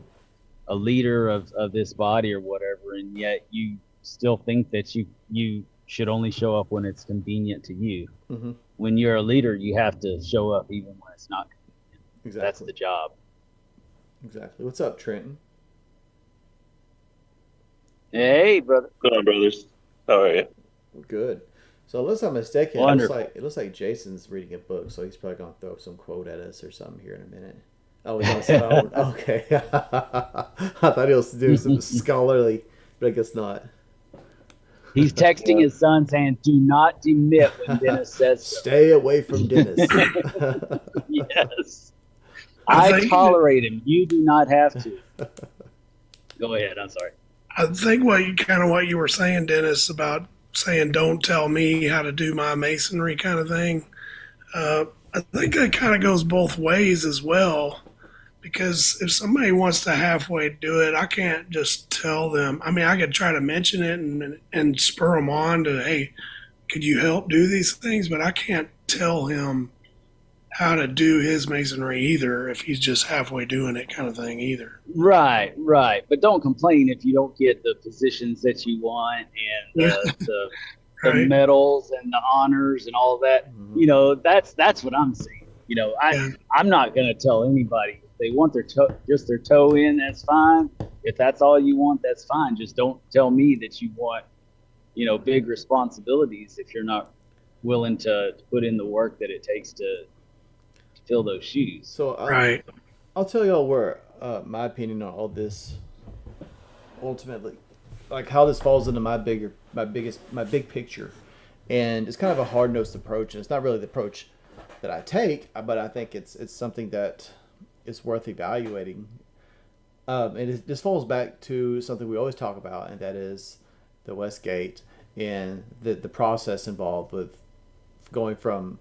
leader of this body or whatever, and yet you still think that you should only show up when it's convenient to you. Mm-hmm. When you're a leader, you have to show up even when it's not convenient. Exactly. That's the job. Exactly. What's up, Trenton? Hey, brother. Good on, brothers. How are you? Good. So unless I'm mistaken, Wonderful. it looks like Jason's reading a book, so he's probably gonna throw some quote at us or something here in a minute. Oh, he's on his phone. Okay. I thought he was doing some scholarly, but I guess not. He's texting his son saying, "Do not demit when Dennis says so." Stay away from Dennis. Yes. I I think- tolerate him. You do not have to. Go ahead. I'm sorry. I think what you were saying, Dennis, about saying don't tell me how to do my masonry kind of thing. I think that kind of goes both ways as well. Because if somebody wants to halfway do it, I can't just tell them. I mean, I could try to mention it and spur them on to, hey, could you help do these things? But I can't tell him how to do his masonry either if he's just halfway doing it kind of thing either. Right. But don't complain if you don't get the positions that you want and the Right. medals and the honors and all that. Mhm. You know, that's what I'm saying. You know, I'm not going to tell anybody if they want just their toe in. That's fine. If that's all you want, that's fine. Just don't tell me that you want, big responsibilities if you're not willing to put in the work that it takes to fill those shoes. So Right. I'll tell y'all where my opinion on all this ultimately, like how this falls into my big picture, and it's kind of a hard-nosed approach, and it's not really the approach that I take, but I think it's something that is worth evaluating. This falls back to something we always talk about, and that is the West Gate and the process involved with going from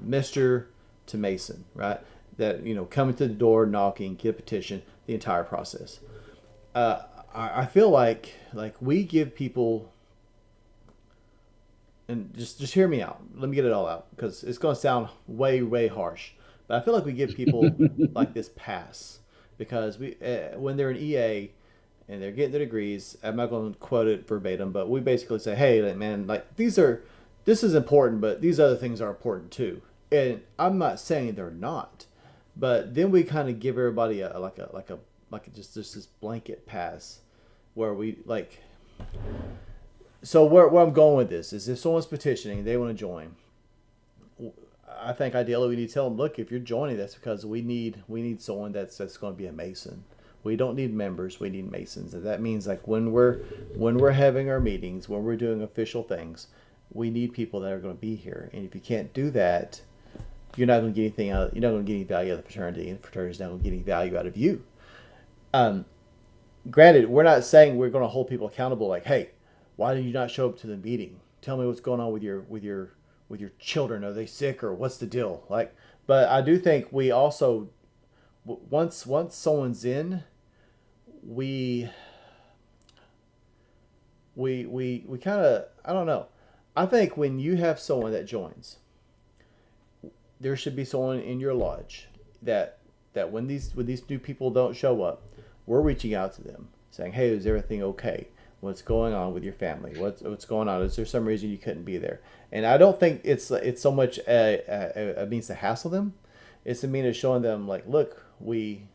Mister to Mason, right? That coming to the door, knocking, get a petition, the entire process. I feel like we give people, and just hear me out. Let me get it all out because it's going to sound way harsh, but I feel like we give people like this pass because when they're an EA and they're getting their degrees, I'm not going to quote it verbatim, but we basically say, hey, man, like this is important, but these other things are important too. And I'm not saying they're not, but then we kind of give everybody just this blanket pass where we like. So where I'm going with this is if someone's petitioning, they want to join. I think ideally we need to tell them, look, if you're joining, that's because we need someone that's going to be a Mason. We don't need members, we need Masons. And that means like when we're having our meetings, when we're doing official things, we need people that are going to be here. And if you can't do that, you're not going to get anything out. You're not going to get any value out of the fraternity, and the fraternity's not going to get any value out of you. Granted, we're not saying we're going to hold people accountable. Like, hey, why did you not show up to the meeting? Tell me what's going on with your children. Are they sick or what's the deal? Like, but I do think we also once someone's in, we kind of, I don't know. I think when you have someone that joins, there should be someone in your lodge that when these new people don't show up, we're reaching out to them saying, hey, is everything okay? What's going on with your family? What's going on? Is there some reason you couldn't be there? And I don't think it's so much a means to hassle them. It's a means of showing them like, look, we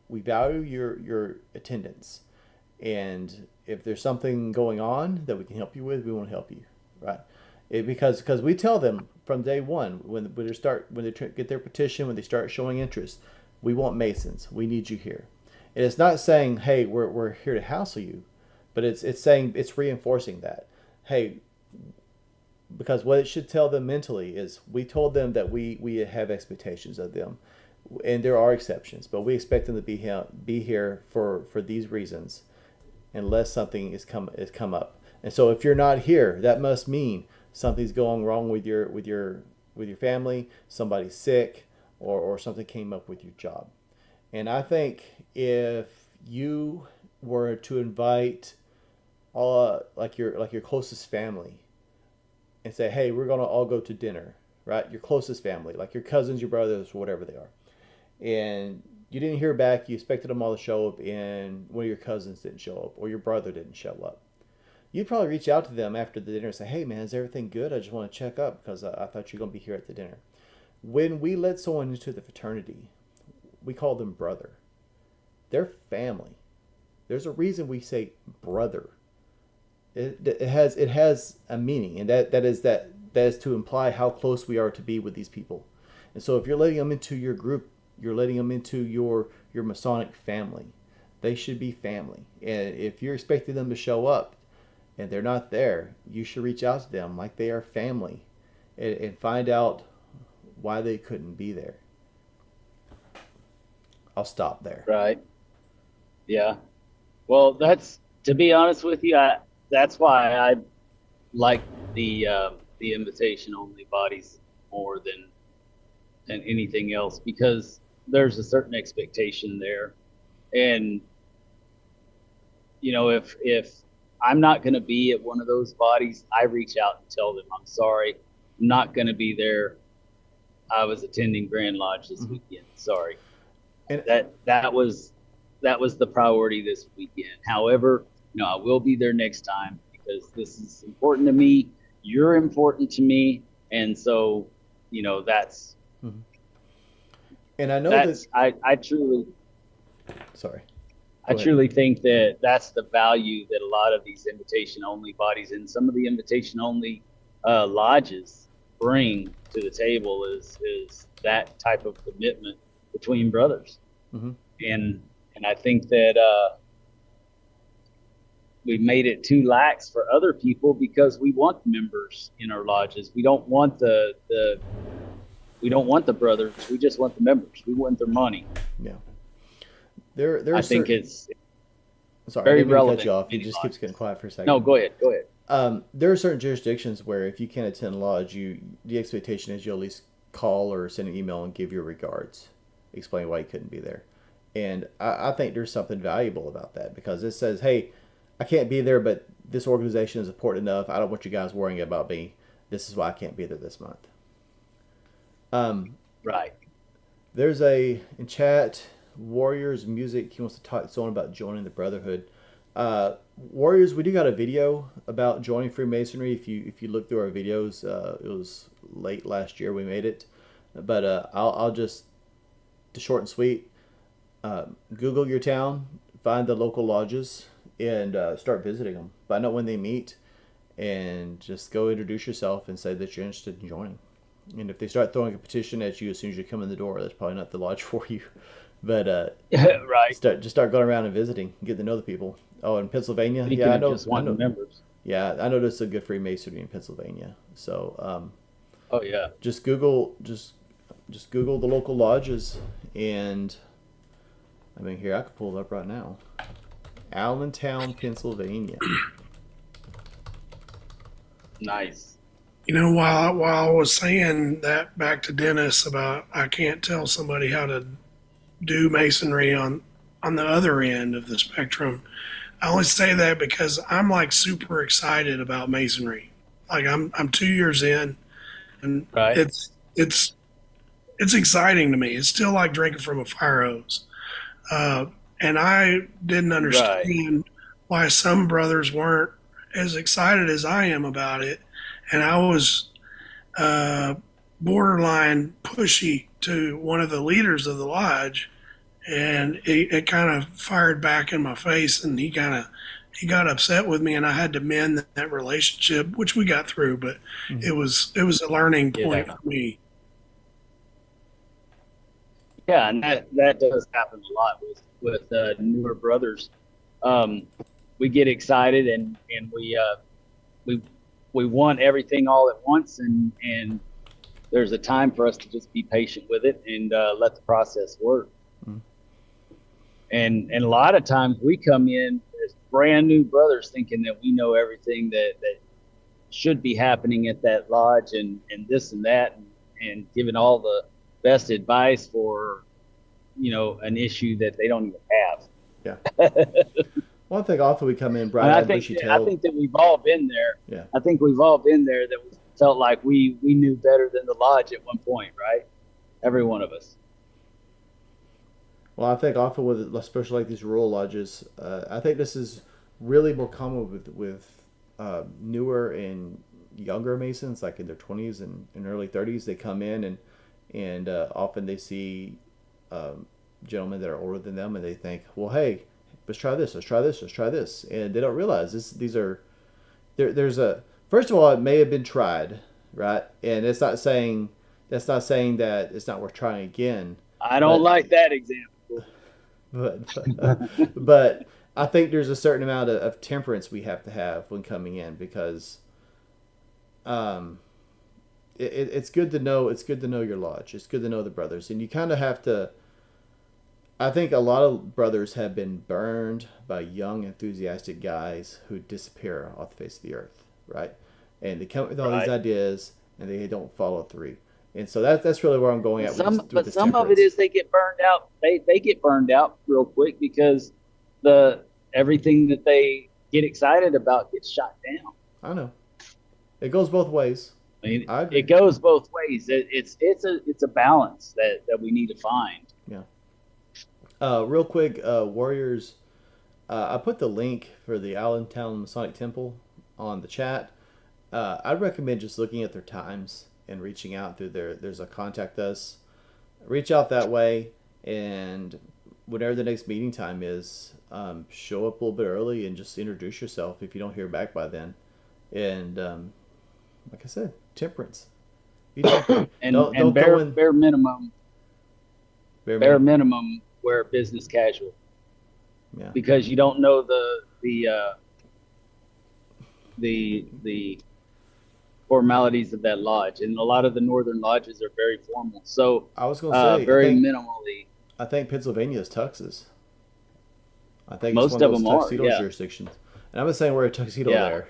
value your attendance, and if there's something going on that we can help you with, we want to help you, right? Because we tell them from day one when they get their petition, when they start showing interest, we want Masons. We need you here. And it's not saying, hey, we're here to hassle you, but it's saying, it's reinforcing that, hey, because what it should tell them mentally is we told them that we have expectations of them, and there are exceptions, but we expect them to be here for these reasons, unless something is come up. And so if you're not here, that must mean something's going wrong with your family, somebody's sick, or something came up with your job. And I think if you were to invite all like your closest family, and say, hey, we're gonna all go to dinner, right? Your closest family, like your cousins, your brothers, whatever they are, and you didn't hear back. You expected them all to show up, and one of your cousins didn't show up, or your brother didn't show up. You'd probably reach out to them after the dinner and say, hey man, is everything good? I just want to check up because I thought you were gonna be here at the dinner. When we let someone into the fraternity, we call them brother. They're family. There's a reason we say brother. It has a meaning, and that is to imply how close we are to be with these people. And so if you're letting them into your group, you're letting them into your Masonic family. They should be family. And if you're expecting them to show up and they're not there, you should reach out to them like they are family, and find out why they couldn't be there. I'll stop there. Right. Yeah. Well, to be honest with you, that's why I like the invitation only bodies more than anything else, because there's a certain expectation there. And if I'm not going to be at one of those bodies, I reach out and tell them, I'm sorry, I'm not going to be there. I was attending Grand Lodge this weekend. Sorry. And that was the priority this weekend. However, I will be there next time because this is important to me. You're important to me, and so that's. And I know that's that I truly. Sorry. I truly think that that's the value that a lot of these invitation-only bodies and some of the invitation-only lodges bring to the table is that type of commitment between brothers. And I think that we made it too lax for other people because we want members in our lodges. We don't want the brothers. We just want the members. We want their money. Yeah. There I think it's sorry, very I didn't mean to relevant. cut you off. He just keeps getting quiet for a second. No, go ahead. There are certain jurisdictions where if you can't attend lodge, the expectation is you'll at least call or send an email and give your regards, explain why you couldn't be there. And I think there's something valuable about that, because it says, hey, I can't be there, but this organization is important enough. I don't want you guys worrying about me. This is why I can't be there this month. Right. There's in chat, Warriors Music, he wants to talk to someone about joining the Brotherhood. Warriors, we do got a video about joining Freemasonry. If you look through our videos, it was late last year we made it. But I'll just, to short and sweet, Google your town, find the local lodges, and start visiting them. Find out when they meet, and just go introduce yourself and say that you're interested in joining. And if they start throwing a petition at you as soon as you come in the door, that's probably not the lodge for you. But right. Start going around and visiting, get to know the people. Oh, in Pennsylvania, I know members. Yeah, I noticed a good Freemasonry in Pennsylvania. So, oh yeah, just Google Google the local lodges, and I mean here I could pull it up right now. Allentown, Pennsylvania. Nice. While I was saying that back to Dennis about I can't tell somebody how to do masonry on the other end of the spectrum, I only say that because I'm like super excited about masonry. Like I'm 2 years in, and right. it's exciting to me. It's still like drinking from a fire hose. And I didn't understand why some brothers weren't as excited as I am about it. And I was borderline pushy to one of the leaders of the lodge, and it kind of fired back in my face, and he got upset with me, and I had to mend that relationship, which we got through, but it was a learning point for me. Yeah, and that does happen a lot with newer brothers. We get excited and we want everything all at once, and there's a time for us to just be patient with it and let the process work. And a lot of times we come in as brand new brothers thinking that we know everything that should be happening at that lodge and this and that, and giving all the best advice for an issue that they don't even have. Yeah. One thing often we come in And bright-eyed, bushy-tailed. I think that we've all been there. Yeah. I think we've all been there that we felt like we knew better than the lodge at one point, right? Every one of us. Well, I think often with, especially like these rural lodges, I think this is really more common with newer and younger Masons, like in their 20s and early 30s. They come in and often they see gentlemen that are older than them, and they think, well, hey, let's try this, let's try this, let's try this, and they don't realize these are there's a first of all, it may have been tried, right, and that's not saying that it's not worth trying again. I don't like that example. But I think there's a certain amount of temperance we have to have when coming in, because it's good to know your lodge. It's good to know the brothers, and you kind of have to. I think a lot of brothers have been burned by young, enthusiastic guys who disappear off the face of the earth, right? And they come with all these ideas, and they don't follow through. And so that's really where I'm going at. Some of it is they get burned out. They get burned out real quick because everything that they get excited about gets shot down. I know. It goes both ways. I mean, it goes both ways. It's a balance that we need to find. Yeah. Real quick, Warriors, I put the link for the Allentown Masonic Temple on the chat. I'd recommend just looking at their times and reaching out through there's a contact us. Reach out that way, and whenever the next meeting time is, show up a little bit early and just introduce yourself if you don't hear back by then. And like I said, temperance. And bare minimum. Bare minimum, wear business casual. Yeah. Because you don't know the formalities of that lodge, and a lot of the northern lodges are very formal. So I was going to say minimally. I think Pennsylvania is tuxes. I think most it's one of them tuxedo are jurisdictions. And I'm not saying wear a tuxedo there,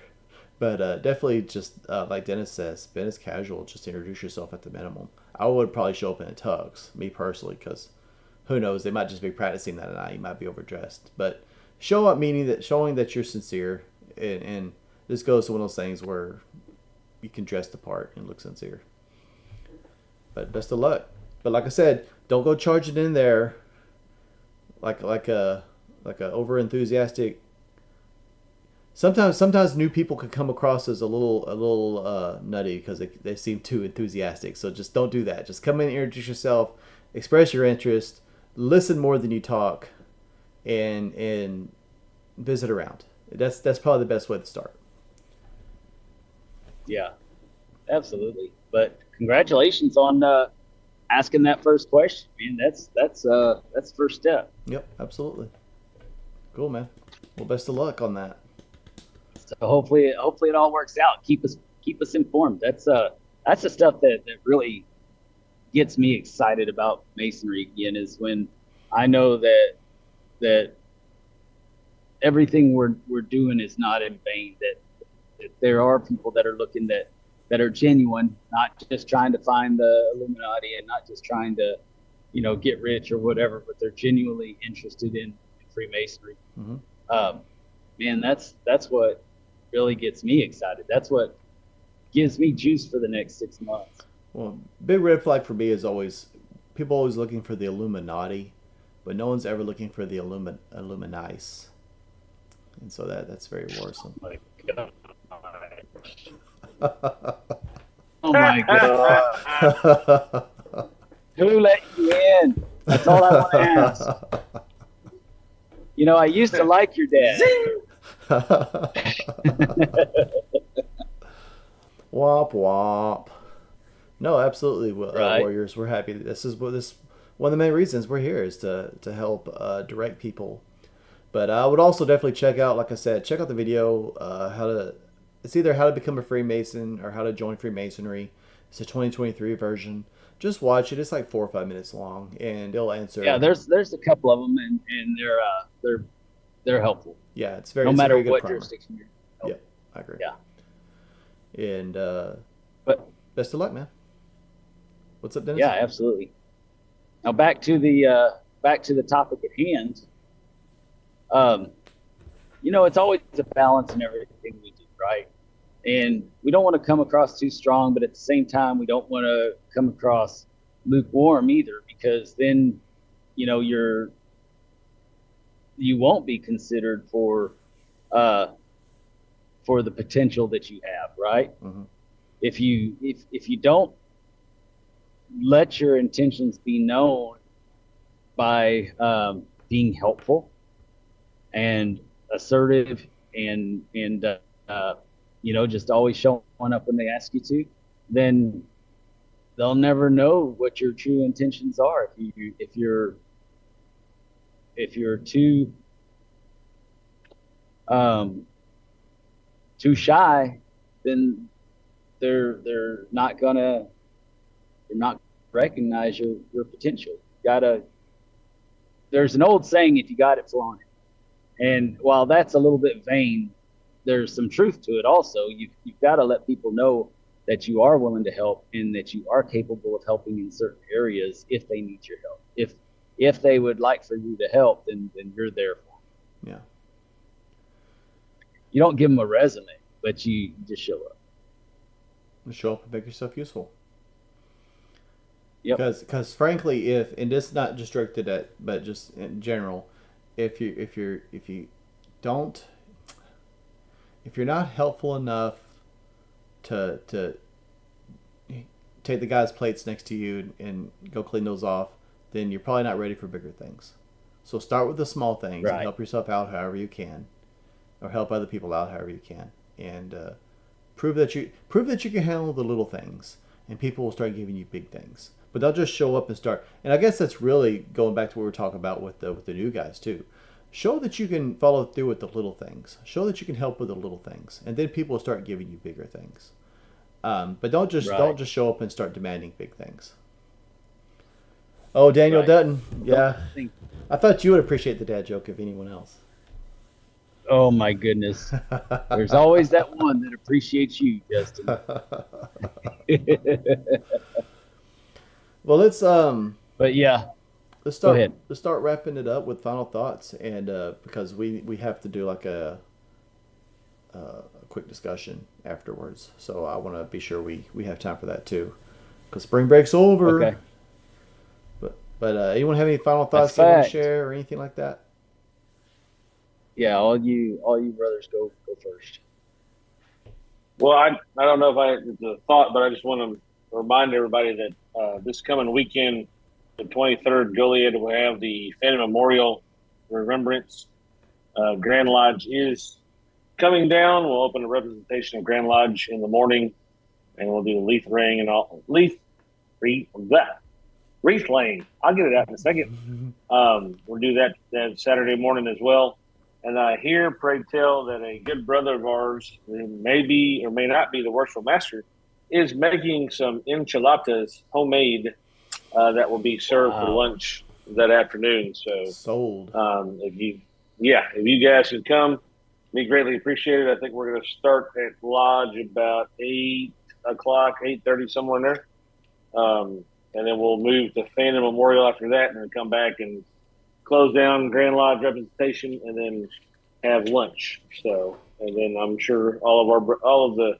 but definitely just like Dennis says, business casual. Just introduce yourself at the minimum. I would probably show up in a tux, me personally, because who knows? They might just be practicing that night. You might be overdressed, but show up showing that you're sincere, and this goes to one of those things where you can dress the part and look sincere. But best of luck. But like I said, don't go charging in there like a over enthusiastic. Sometimes new people can come across as a little nutty because they seem too enthusiastic. So just don't do that. Just come in, introduce yourself, express your interest, listen more than you talk, and visit around. That's probably the best way to start. Yeah, absolutely. But congratulations on asking that first question, man. That's the first step. Yep, absolutely. Cool, man. Well, best of luck on that. So hopefully it all works out. Keep us informed. That's the stuff that really gets me excited about Masonry again, is when I know that everything we're doing is not in vain. That there are people that are looking that are genuine, not just trying to find the Illuminati and not just trying to, get rich or whatever, but they're genuinely interested in Freemasonry. Mm-hmm. Man, that's what really gets me excited. That's what gives me juice for the next 6 months. Well, big red flag for me is always people always looking for the Illuminati, but no one's ever looking for the Illuminis. And so that's very worrisome. Oh my God. Oh my God. Who let you in? That's all I want to ask. I used to like your dad. Womp womp. No, absolutely, Right. Warriors. We're happy. This is one of the main reasons we're here is to help direct people. But I would also definitely check out the video it's either how to become a Freemason or how to join Freemasonry. It's a 2023 version. Just watch it. It's like 4 or 5 minutes long, and it'll answer. Yeah, there's a couple of them, and they're helpful. Yeah, it's very no matter good what primer. jurisdiction you're in. Yeah, I agree. Yeah. And But best of luck, man. What's up, Dennis? yeah, absolutely. Now back to the topic at hand. it's always a balance in everything we do, right? And we don't want to come across too strong, but at the same time, we don't want to come across lukewarm either, because then, you won't be considered for the potential that you have, right? Mm-hmm. If you don't let your intentions be known by being helpful and assertive and just always showing up when they ask you to, then they'll never know what your true intentions are. If you're too shy, then they're not recognize your potential. There's an old saying, if you got it, flaunt it. And while that's a little bit vain, there's some truth to it also. You've got to let people know that you are willing to help and that you are capable of helping in certain areas if they need your help. If they would like for you to help, then you're there for them. Yeah. You don't give them a resume, but you just show up. Show up and make yourself useful. Yep. Because frankly, and this is not just directed at, but just in general, if you're not helpful enough to take the guy's plates next to you and go clean those off, then you're probably not ready for bigger things. So start with the small things, right, and help yourself out however you can, or help other people out however you can, and prove that you can handle the little things, and people will start giving you big things. But they'll just show up and start. And I guess that's really going back to what we were talking about with the new guys too. Show that you can follow through with the little things. Show that you can help with the little things, and then people will start giving you bigger things. But don't just show up and start demanding big things. Oh, Daniel Dutton, yeah. I thought you would appreciate the dad joke if anyone else. Oh my goodness. There's always that one that appreciates you, Justin. Well, let's But yeah. Let's start wrapping it up with final thoughts, and because we have to do like a quick discussion afterwards, so I want to be sure we have time for that too, because spring break's over. Okay. But anyone have any final thoughts you want to share or anything like that? Yeah, all you brothers go first. Well, I don't know if it's a thought, but I just want to remind everybody that this coming weekend, the 23rd, Goliad will have the Phantom Memorial Remembrance. Grand Lodge is coming down. We'll open a representation of Grand Lodge in the morning, and we'll do leaf laying and all wreath laying. I'll get it out in a second. We'll do that Saturday morning as well. And I hear, pray tell, that a good brother of ours, who may be or may not be the worshipful master, is making some enchiladas, homemade, that will be served for lunch that afternoon. So sold. If you guys could come, be greatly appreciated. I think we're going to start at Lodge about 8 o'clock, 8:30, somewhere in there. And then we'll move to Phantom Memorial after that, and then come back and close down Grand Lodge representation, and then have lunch. So, and then I'm sure all of the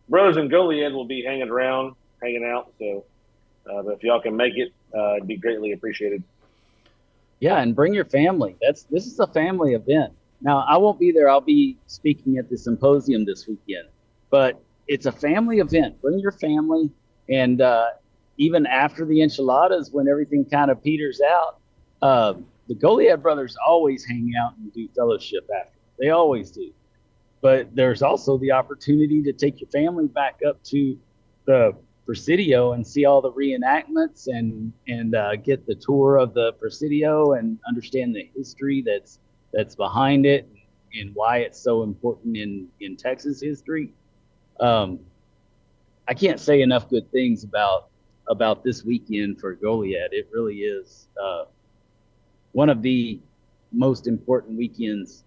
brothers in Goliad will be hanging out. So, but if y'all can make it, it'd be greatly appreciated. Yeah, and bring your family. This is a family event. Now, I won't be there. I'll be speaking at the symposium this weekend, but it's a family event. Bring your family, and even after the enchiladas, when everything kind of peters out, the Goliad brothers always hang out and do fellowship after. They always do. But there's also the opportunity to take your family back up to the Presidio and see all the reenactments and get the tour of the Presidio and understand the history that's behind it and why it's so important in Texas history. I can't say enough good things about this weekend for Goliad. It really is one of the most important weekends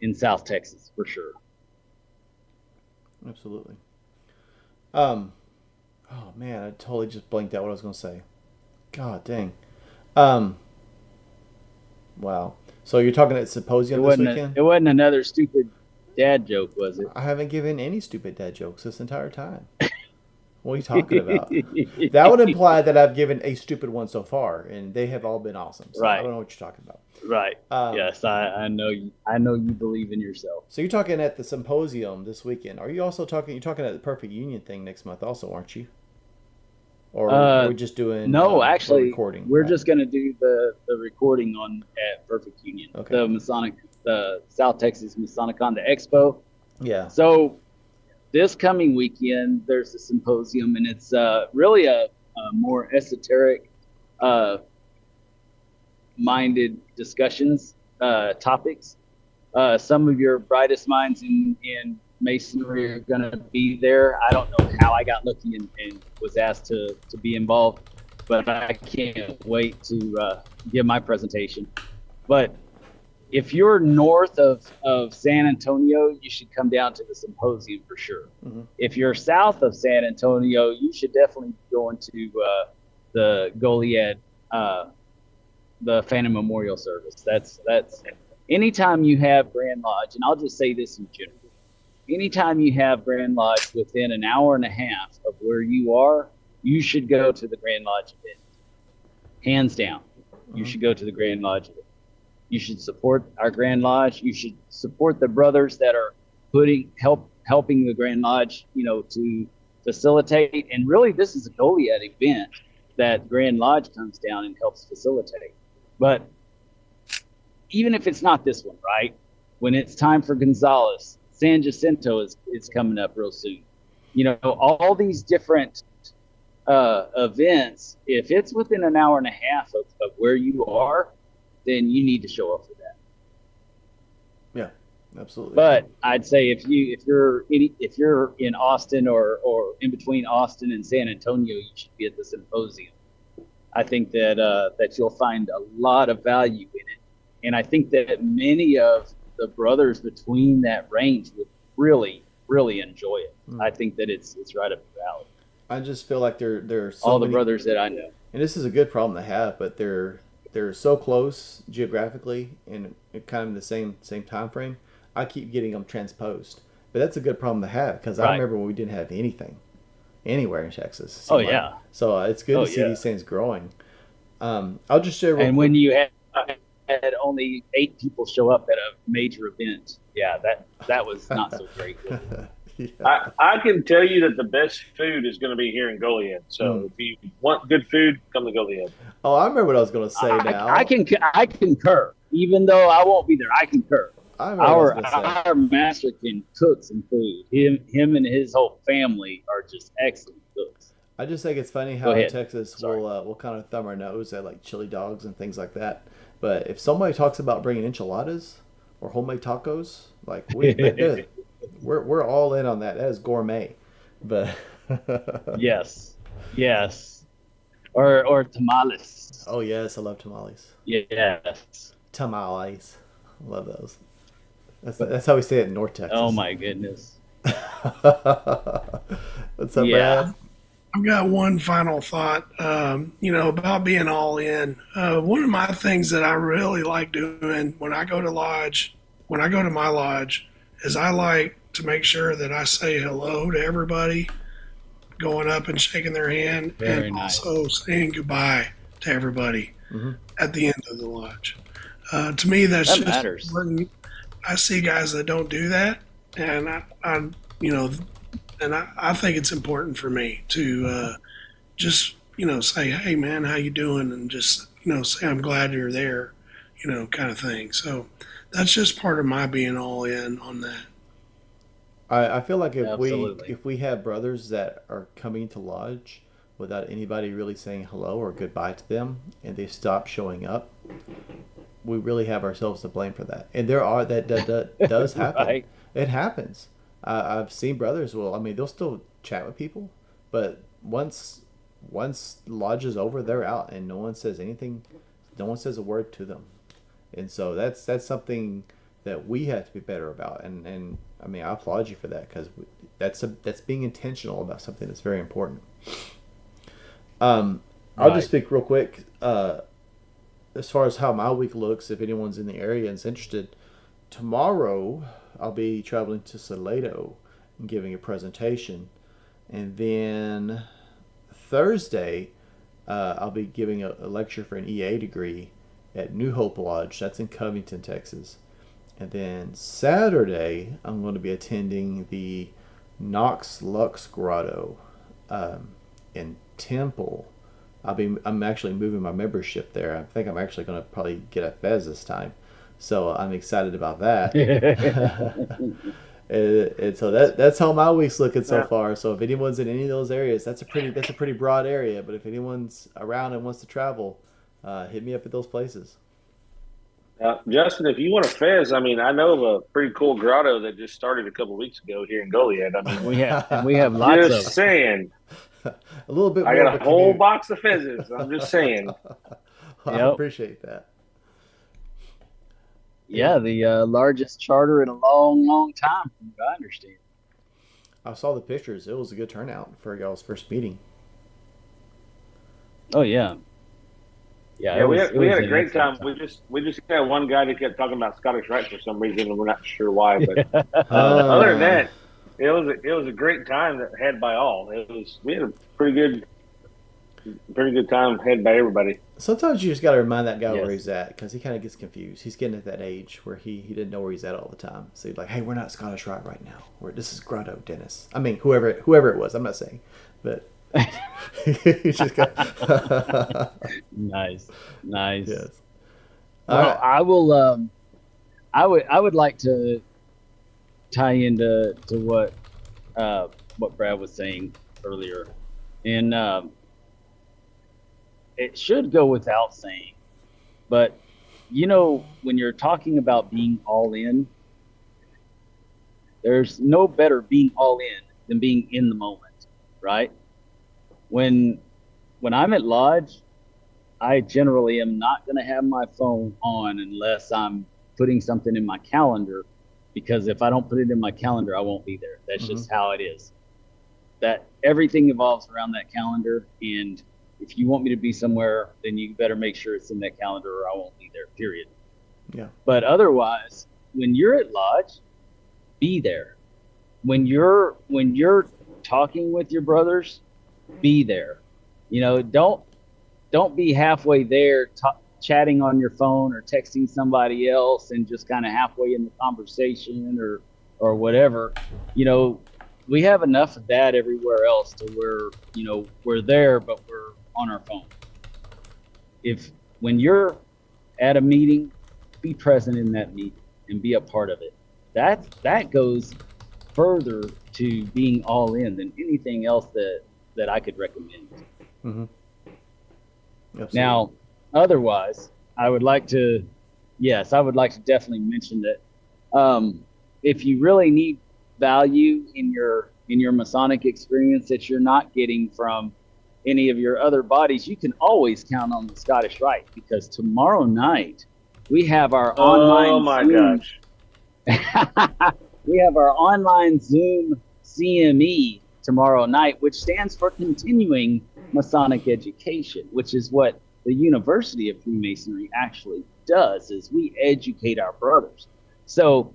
in South Texas, for sure. Absolutely. Oh man, I totally just blanked out what I was going to say. God dang. Wow. So you're talking at symposium this weekend? It wasn't another stupid dad joke, was it? I haven't given any stupid dad jokes this entire time. What are you talking about? That would imply that I've given a stupid one so far, and they have all been awesome. So I Right. don't know what you're talking about. Right. Yes, I know you. I know you believe in yourself. So you're talking at the symposium this weekend. Are you also talking? You're talking at the Perfect Union thing next month, also, aren't you? Or are we just doing No, a actually, recording? we're just going to do the recording on at Perfect Union, Okay. the South Texas Masonic the Expo. Yeah. So this coming weekend, there's a symposium, and it's really a more esoteric minded discussions, topics. Some of your brightest minds in Masonry are going to be there. I don't know how I got lucky and was asked to be involved, but I can't wait to give my presentation. But if you're north of San Antonio, you should come down to the symposium for sure. Mm-hmm. If you're south of San Antonio, you should definitely be going to the Goliad, the Phantom Memorial Service. That's anytime you have Grand Lodge, and I'll just say this in general. Anytime you have Grand Lodge within an hour and a half of where you are, you should go to the Grand Lodge event. Hands down, you should go to the Grand Lodge event. You should support our Grand Lodge. You should support the brothers that are helping the Grand Lodge, to facilitate. And really, this is a Goliad event that Grand Lodge comes down and helps facilitate. But even if it's not this one, right? When it's time for Gonzales, San Jacinto is coming up real soon. All these different events, if it's within an hour and a half of where you are, then you need to show up for that. Yeah, absolutely. But I'd say if you're in Austin or in between Austin and San Antonio, you should be at the symposium. I think that you'll find a lot of value in it, and I think that many of the brothers between that range would really, really enjoy it. I think that it's right up your alley. I just feel like there are so All the many brothers that I know. and this is a good problem to have, but they're so close geographically and kind of in the same time frame. I keep getting them transposed, but that's a good problem to have because I remember when we didn't have anything anywhere in Texas. Oh yeah. So it's good to see these things growing. I'll just share. And when you had only 8 people show up at a major event, that was not so great. Yeah. I can tell you that the best food is going to be here in Goliad. So if you want good food, come to Goliad. Oh, I remember what I was going to say now. I concur. Even though I won't be there, I concur. Our master can cook some food. Him and his whole family are just excellent cooks. I just think it's funny how in Texas we'll kind of thumb our nose at like chili dogs and things like that. But if somebody talks about bringing enchiladas or homemade tacos, like we're all in on that. That is gourmet. But yes, or tamales. Oh yes, I love tamales. Yes, tamales, love those. That's how we say it in North Texas. Oh my goodness. What's up, Brad? I've got one final thought, about being all in. One of my things that I really like doing when I go to my lodge, is I like to make sure that I say hello to everybody, going up and shaking their hand, also saying goodbye to everybody at the end of the lodge. To me, that just matters. Important. I see guys that don't do that, and I think it's important for me to just say, hey man, how you doing, and just say I'm glad you're there, kind of thing. So that's just part of my being all in on that. I feel like Absolutely. if we have brothers that are coming to lodge without anybody really saying hello or goodbye to them, and they stop showing up, we really have ourselves to blame for that. And that does happen. Right. It happens. I've seen brothers. Well, I mean, they'll still chat with people, but once lodge is over, they're out, and no one says anything. No one says a word to them, and so that's something that we have to be better about. And I mean, I applaud you for that, because that's being intentional about something that's very important. I'll just speak real quick. as far as how my week looks, if anyone's in the area and is interested, tomorrow I'll be traveling to Salado and giving a presentation, and then Thursday I'll be giving a lecture for an EA degree at New Hope Lodge. That's in Covington, Texas. And then Saturday I'm going to be attending the Nox Lux Grotto in Temple. I'm actually moving my membership there. I think I'm actually going to probably get a Fez this time, so I'm excited about that. and so that's how my week's looking so far. So if anyone's in any of those areas, that's a pretty broad area. But if anyone's around and wants to travel, hit me up at those places. Justin, if you want a Fez, I mean, I know of a pretty cool grotto that just started a couple of weeks ago here in Goliad. I mean, we have lots of just saying. A little bit. I more got of a whole commute. box of Fezzes. I'm just saying. I appreciate that. Yeah, the largest charter in a long, long time, from what I understand. I saw the pictures. It was a good turnout for y'all's first meeting. Oh yeah, Yeah, we had a great time. We just had one guy that kept talking about Scottish Rite for some reason, and we're not sure why. But other than that, it was a great time that had by all. We had a pretty good time had by everybody. Sometimes you just got to remind that guy Yes. where he's at, because he kind of gets confused. He's getting at that age where he didn't know where he's at all the time. So he's like, "Hey, we're not Scottish Rite right now. This is Grotto, Dennis." I mean, whoever it was. I'm not saying, but he just got Nice. yes. Well, All right. I will. I would like to tie into what Brad was saying earlier, and it should go without saying, but when you're talking about being all in, there's no better being all in than being in the moment, right? When I'm at lodge, I generally am not going to have my phone on unless I'm putting something in my calendar, because if I don't put it in my calendar, I won't be there. That's just how it is. That everything evolves around that calendar, and if you want me to be somewhere, then you better make sure it's in that calendar or I won't be there, period. Yeah. But otherwise, when you're at lodge, be there. When you're talking with your brothers, be there. Don't be halfway there chatting on your phone or texting somebody else and just kind of halfway in the conversation or whatever. We have enough of that everywhere else to where, we're there, but we're on our phone. When you're at a meeting, be present in that meeting and be a part of it. That goes further to being all in than anything else that I could recommend. Mm-hmm. Absolutely. Now, otherwise, I would like to definitely mention that if you really need value in your Masonic experience that you're not getting from any of your other bodies, you can always count on the Scottish Rite, because tomorrow night we have our online. Oh my Zoom. gosh! We have our online Zoom CME tomorrow night, which stands for Continuing Masonic Education, which is what the University of Freemasonry actually does, is we educate our brothers. So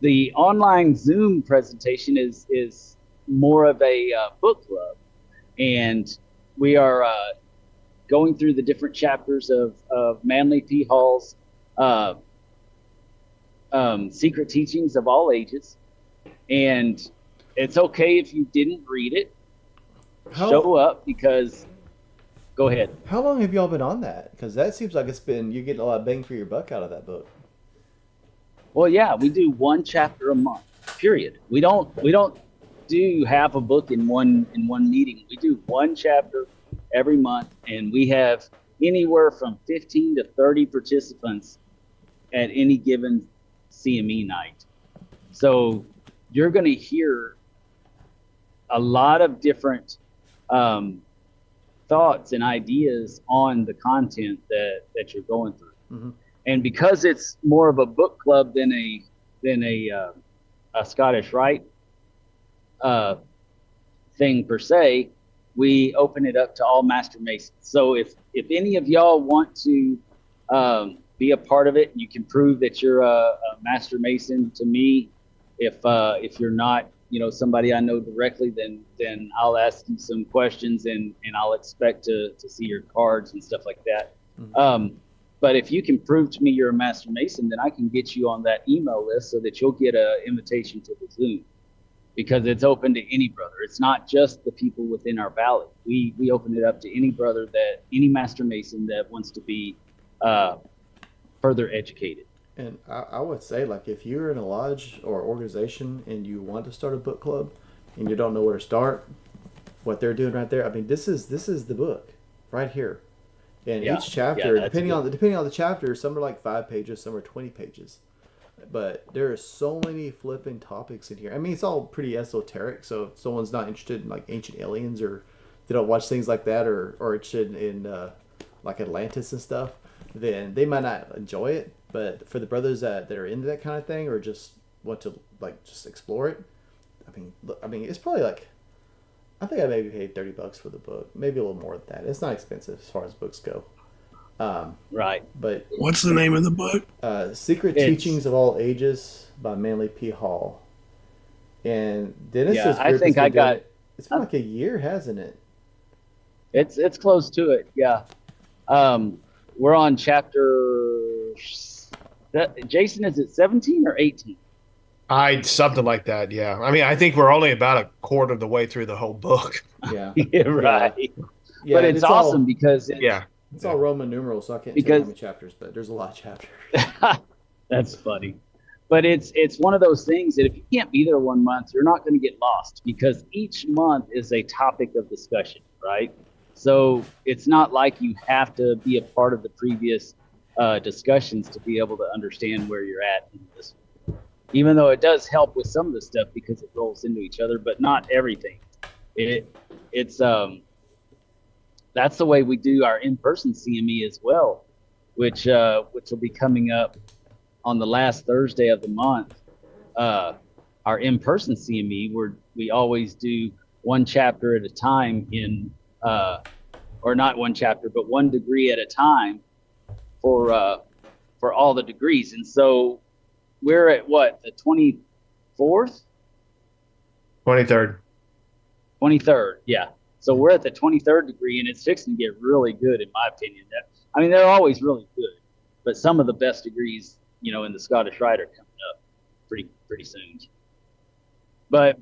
the online Zoom presentation is more of a book club, and we are going through the different chapters of Manly P. Hall's Secret Teachings of All Ages. And it's okay if you didn't read it. Show up, because go ahead. How long have y'all been on that? Because that seems like you're getting a lot of bang for your buck out of that book. Well, yeah, we do one chapter a month, period. We don't do half a book in one meeting. We do one chapter every month, and we have anywhere from 15 to 30 participants at any given CME night. So you're going to hear a lot of different thoughts and ideas on the content that you're going through. Mm-hmm. And because it's more of a book club than a Scottish Rite thing per se, we open it up to all Master Masons. So if any of y'all want to be a part of it. You can prove that you're a Master Mason to me. If you're not, somebody I know directly, then I'll ask you some questions and I'll expect to see your cards and stuff like that. Mm-hmm. But if you can prove to me you're a Master Mason, then I can get you on that email list so that you'll get an invitation to the Zoom, because it's open to any brother. It's not just the people within our valley. We open it up to any brother, any Master Mason that wants to be further educated. And I would say, like, if you're in a lodge or organization and you want to start a book club and you don't know where to start, what they're doing right there, I mean, this is the book right here. And each chapter, depending on the chapter, some are like 5 pages, some are 20 pages. But there are so many flipping topics in here. I mean, it's all pretty esoteric. So if someone's not interested in like ancient aliens, or they don't watch things like that, or interested in like Atlantis and stuff, then they might not enjoy it. But for the brothers that are into that kind of thing, or just want to like just explore it, I mean, it's probably like, I think I maybe paid $30 for the book, maybe a little more than that. It's not expensive as far as books go. Right. But what's the name of the book? Secret Teachings of All Ages by Manly P. Hall. And Dennis's group, I think I got it. It's been like a year, hasn't it? It's close to it. Yeah. We're on chapter. Jason, is it 17 or 18? Something like that, yeah. I mean, I think we're only about a quarter of the way through the whole book. Yeah. Yeah, right. Yeah, but it's awesome because it's all Roman numerals, so I can't tell you how many chapters, but there's a lot of chapters. That's funny. But it's one of those things that if you can't be there 1 month, you're not going to get lost, because each month is a topic of discussion, right? So it's not like you have to be a part of the previous discussions to be able to understand where you're at in this. Even though it does help with some of the stuff because it rolls into each other, but not everything. It's that's the way we do our in-person CME as well, which will be coming up on the last Thursday of the month. Our in-person CME, we always do one chapter at a time or not one chapter, but one degree at a time for all the degrees. And so we're at what, the 24th? 23rd. 23rd, yeah. So we're at the 23rd degree, and it's fixing to get really good, in my opinion. They're always really good, but some of the best degrees, in the Scottish Rite are coming up pretty soon. But,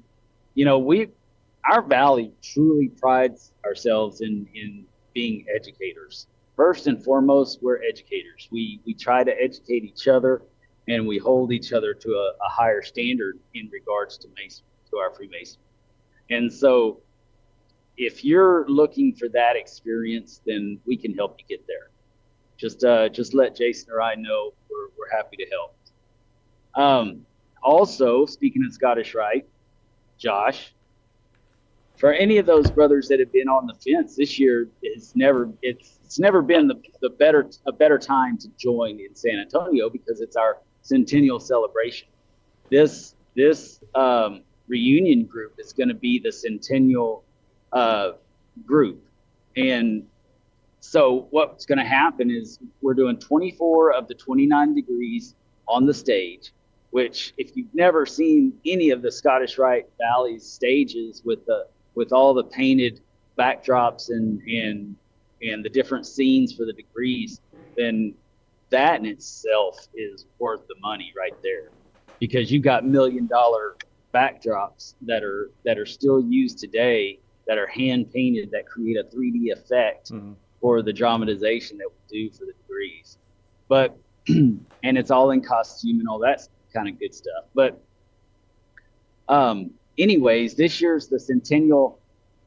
our valley truly prides ourselves in being educators. First and foremost, we're educators. We try to educate each other, and we hold each other to a higher standard in regards to our Freemasonry. And so if you're looking for that experience, then we can help you get there. Just let Jason or I know. We're happy to help. Also, speaking of Scottish Rite, Josh, for any of those brothers that have been on the fence this year, it's never been a better time to join in San Antonio, because it's our centennial celebration. This reunion group is going to be the centennial group. And so what's going to happen is we're doing 24 of the 29 degrees on the stage, which, if you've never seen any of the Scottish Rite Valley's stages with all the painted backdrops and the different scenes for the degrees, then that in itself is worth the money right there, because you've got $1 million backdrops that are still used today, that are hand painted, that create a 3D effect for the dramatization that we do for the degrees. But and it's all in costume and all that kind of good stuff. But anyways, this year's the centennial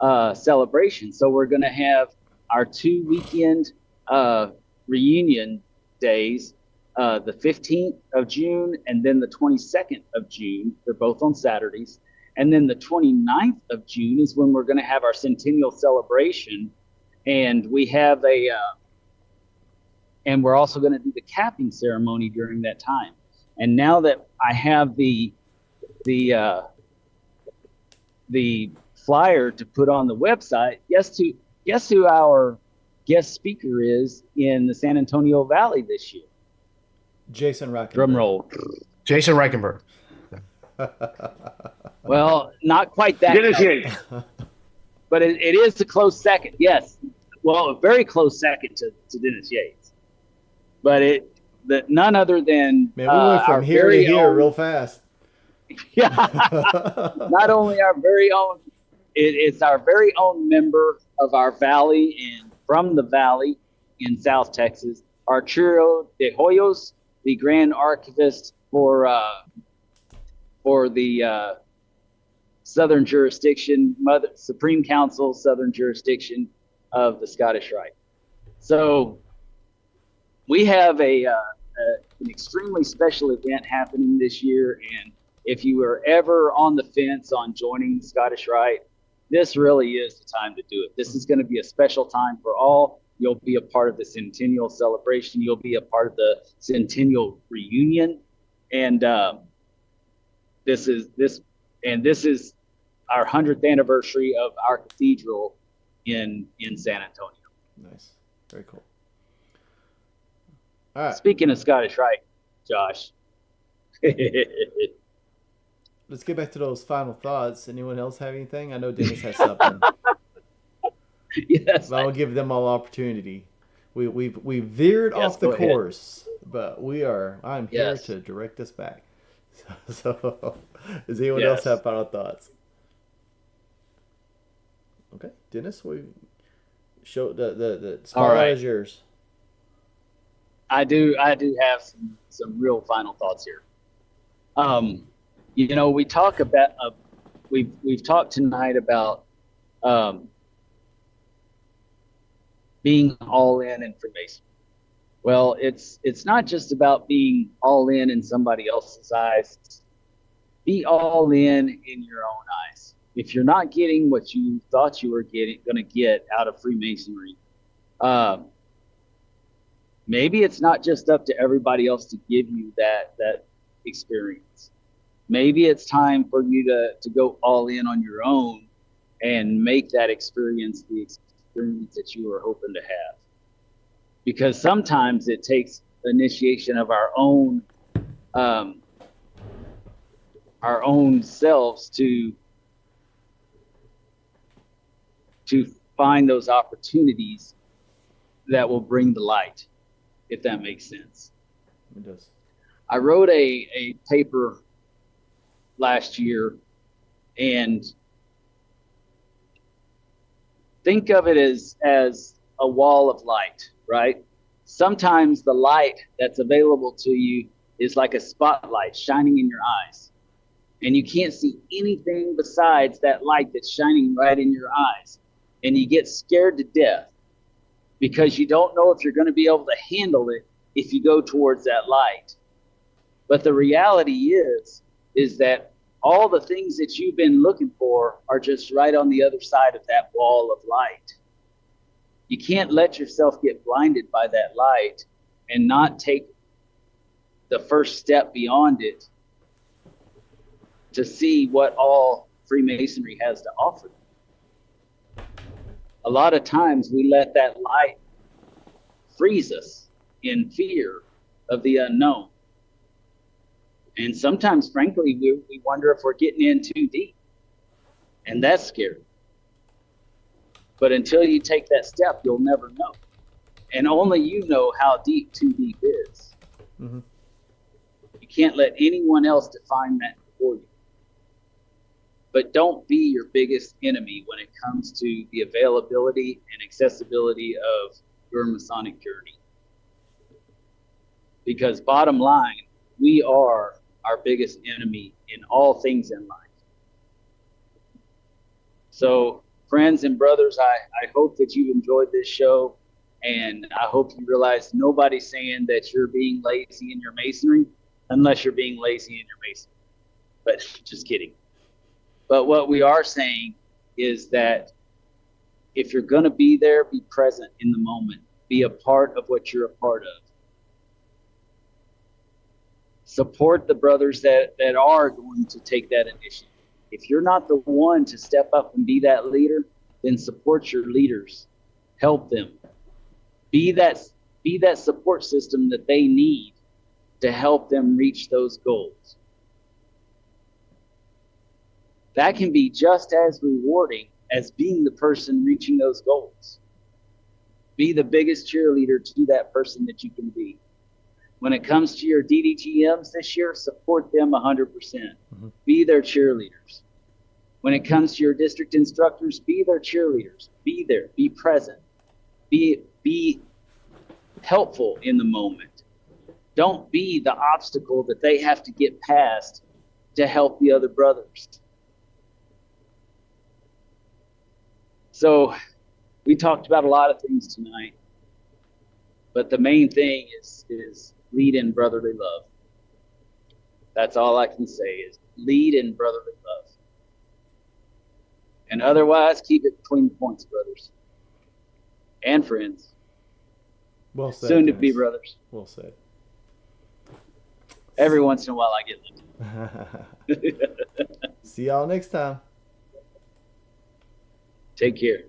celebration, so we're going to have our 2 weekend reunion days, the 15th of June and then the 22nd of June. They're both on Saturdays. And then the 29th of June is when we're going to have our centennial celebration. And we have and we're also going to do the capping ceremony during that time. And now that I have the flyer to put on the website, guess who our guest speaker is in the San Antonio Valley this year? Jason Rockenberg. Drum roll. Jason Reichenberg. Well, not quite that Dennis close, Yates. but it is a close second. Yes, well, a very close second to Dennis Yates. But none other than Man, we went from here to here real fast. Yeah, not only our very own, it's our very own member of our valley and from the valley in South Texas, Arturo de Hoyos, the Grand Archivist for the Southern Jurisdiction, Supreme Council, Southern Jurisdiction of the Scottish Rite. So we have an extremely special event happening this year, and if you were ever on the fence on joining the Scottish Rite, this really is the time to do it. This is going to be a special time for all. You'll be a part of the centennial celebration. You'll be a part of the centennial reunion, and this is our 100th anniversary of our cathedral in San Antonio. Nice, very cool. All right. Speaking of Scottish Rite, Josh. Let's get back to those final thoughts. Anyone else have anything? I know Dennis has something. Yes, but I'll give them all opportunity. We veered off the course, but I'm here to direct us back. So does anyone else have final thoughts? Okay, Dennis, we show the spotlight is yours. I do have some real final thoughts here. We talk about we've talked tonight about being all in Freemasonry. Well, it's not just about being all in somebody else's eyes. Be all in your own eyes. If you're not getting what you thought you were going to get out of Freemasonry, maybe it's not just up to everybody else to give you that experience. Maybe it's time for you to go all in on your own and make that experience the experience that you were hoping to have. Because sometimes it takes initiation of our own selves to find those opportunities that will bring the light, if that makes sense. It does. I wrote a paper last year, and think of it as a wall of light, right? Sometimes the light that's available to you is like a spotlight shining in your eyes, and you can't see anything besides that light that's shining right in your eyes, and you get scared to death because you don't know if you're going to be able to handle it if you go towards that light. But the reality is that all the things that you've been looking for are just right on the other side of that wall of light. You can't let yourself get blinded by that light and not take the first step beyond it to see what all Freemasonry has to offer. A lot of times we let that light freeze us in fear of the unknown. And sometimes, frankly, we wonder if we're getting in too deep. And that's scary. But until you take that step, you'll never know. And only you know how deep too deep is. Mm-hmm. You can't let anyone else define that for you. But don't be your biggest enemy when it comes to the availability and accessibility of your Masonic journey. Because bottom line, we are our biggest enemy in all things in life. So, friends and brothers, I hope that you've enjoyed this show, and I hope you realize nobody's saying that you're being lazy in your Masonry unless you're being lazy in your Masonry. But just kidding. But what we are saying is that if you're going to be there, be present in the moment. Be a part of what you're a part of. Support the brothers that are going to take that initiative. If you're not the one to step up and be that leader, then support your leaders. Help them. Be that support system that they need to help them reach those goals. That can be just as rewarding as being the person reaching those goals. Be the biggest cheerleader to that person that you can be. When it comes to your DDGMs this year, support them 100%. Mm-hmm. Be their cheerleaders. When it comes to your district instructors, be their cheerleaders. Be there. Be present. Be helpful in the moment. Don't be the obstacle that they have to get past to help the other brothers. So we talked about a lot of things tonight, but the main thing is lead in brotherly love. That's all I can say is lead in brotherly love. And otherwise, keep it between the points, brothers and friends. Well said. Soon to be brothers. Well said. Every once in a while I get lifted. See y'all next time. Take care.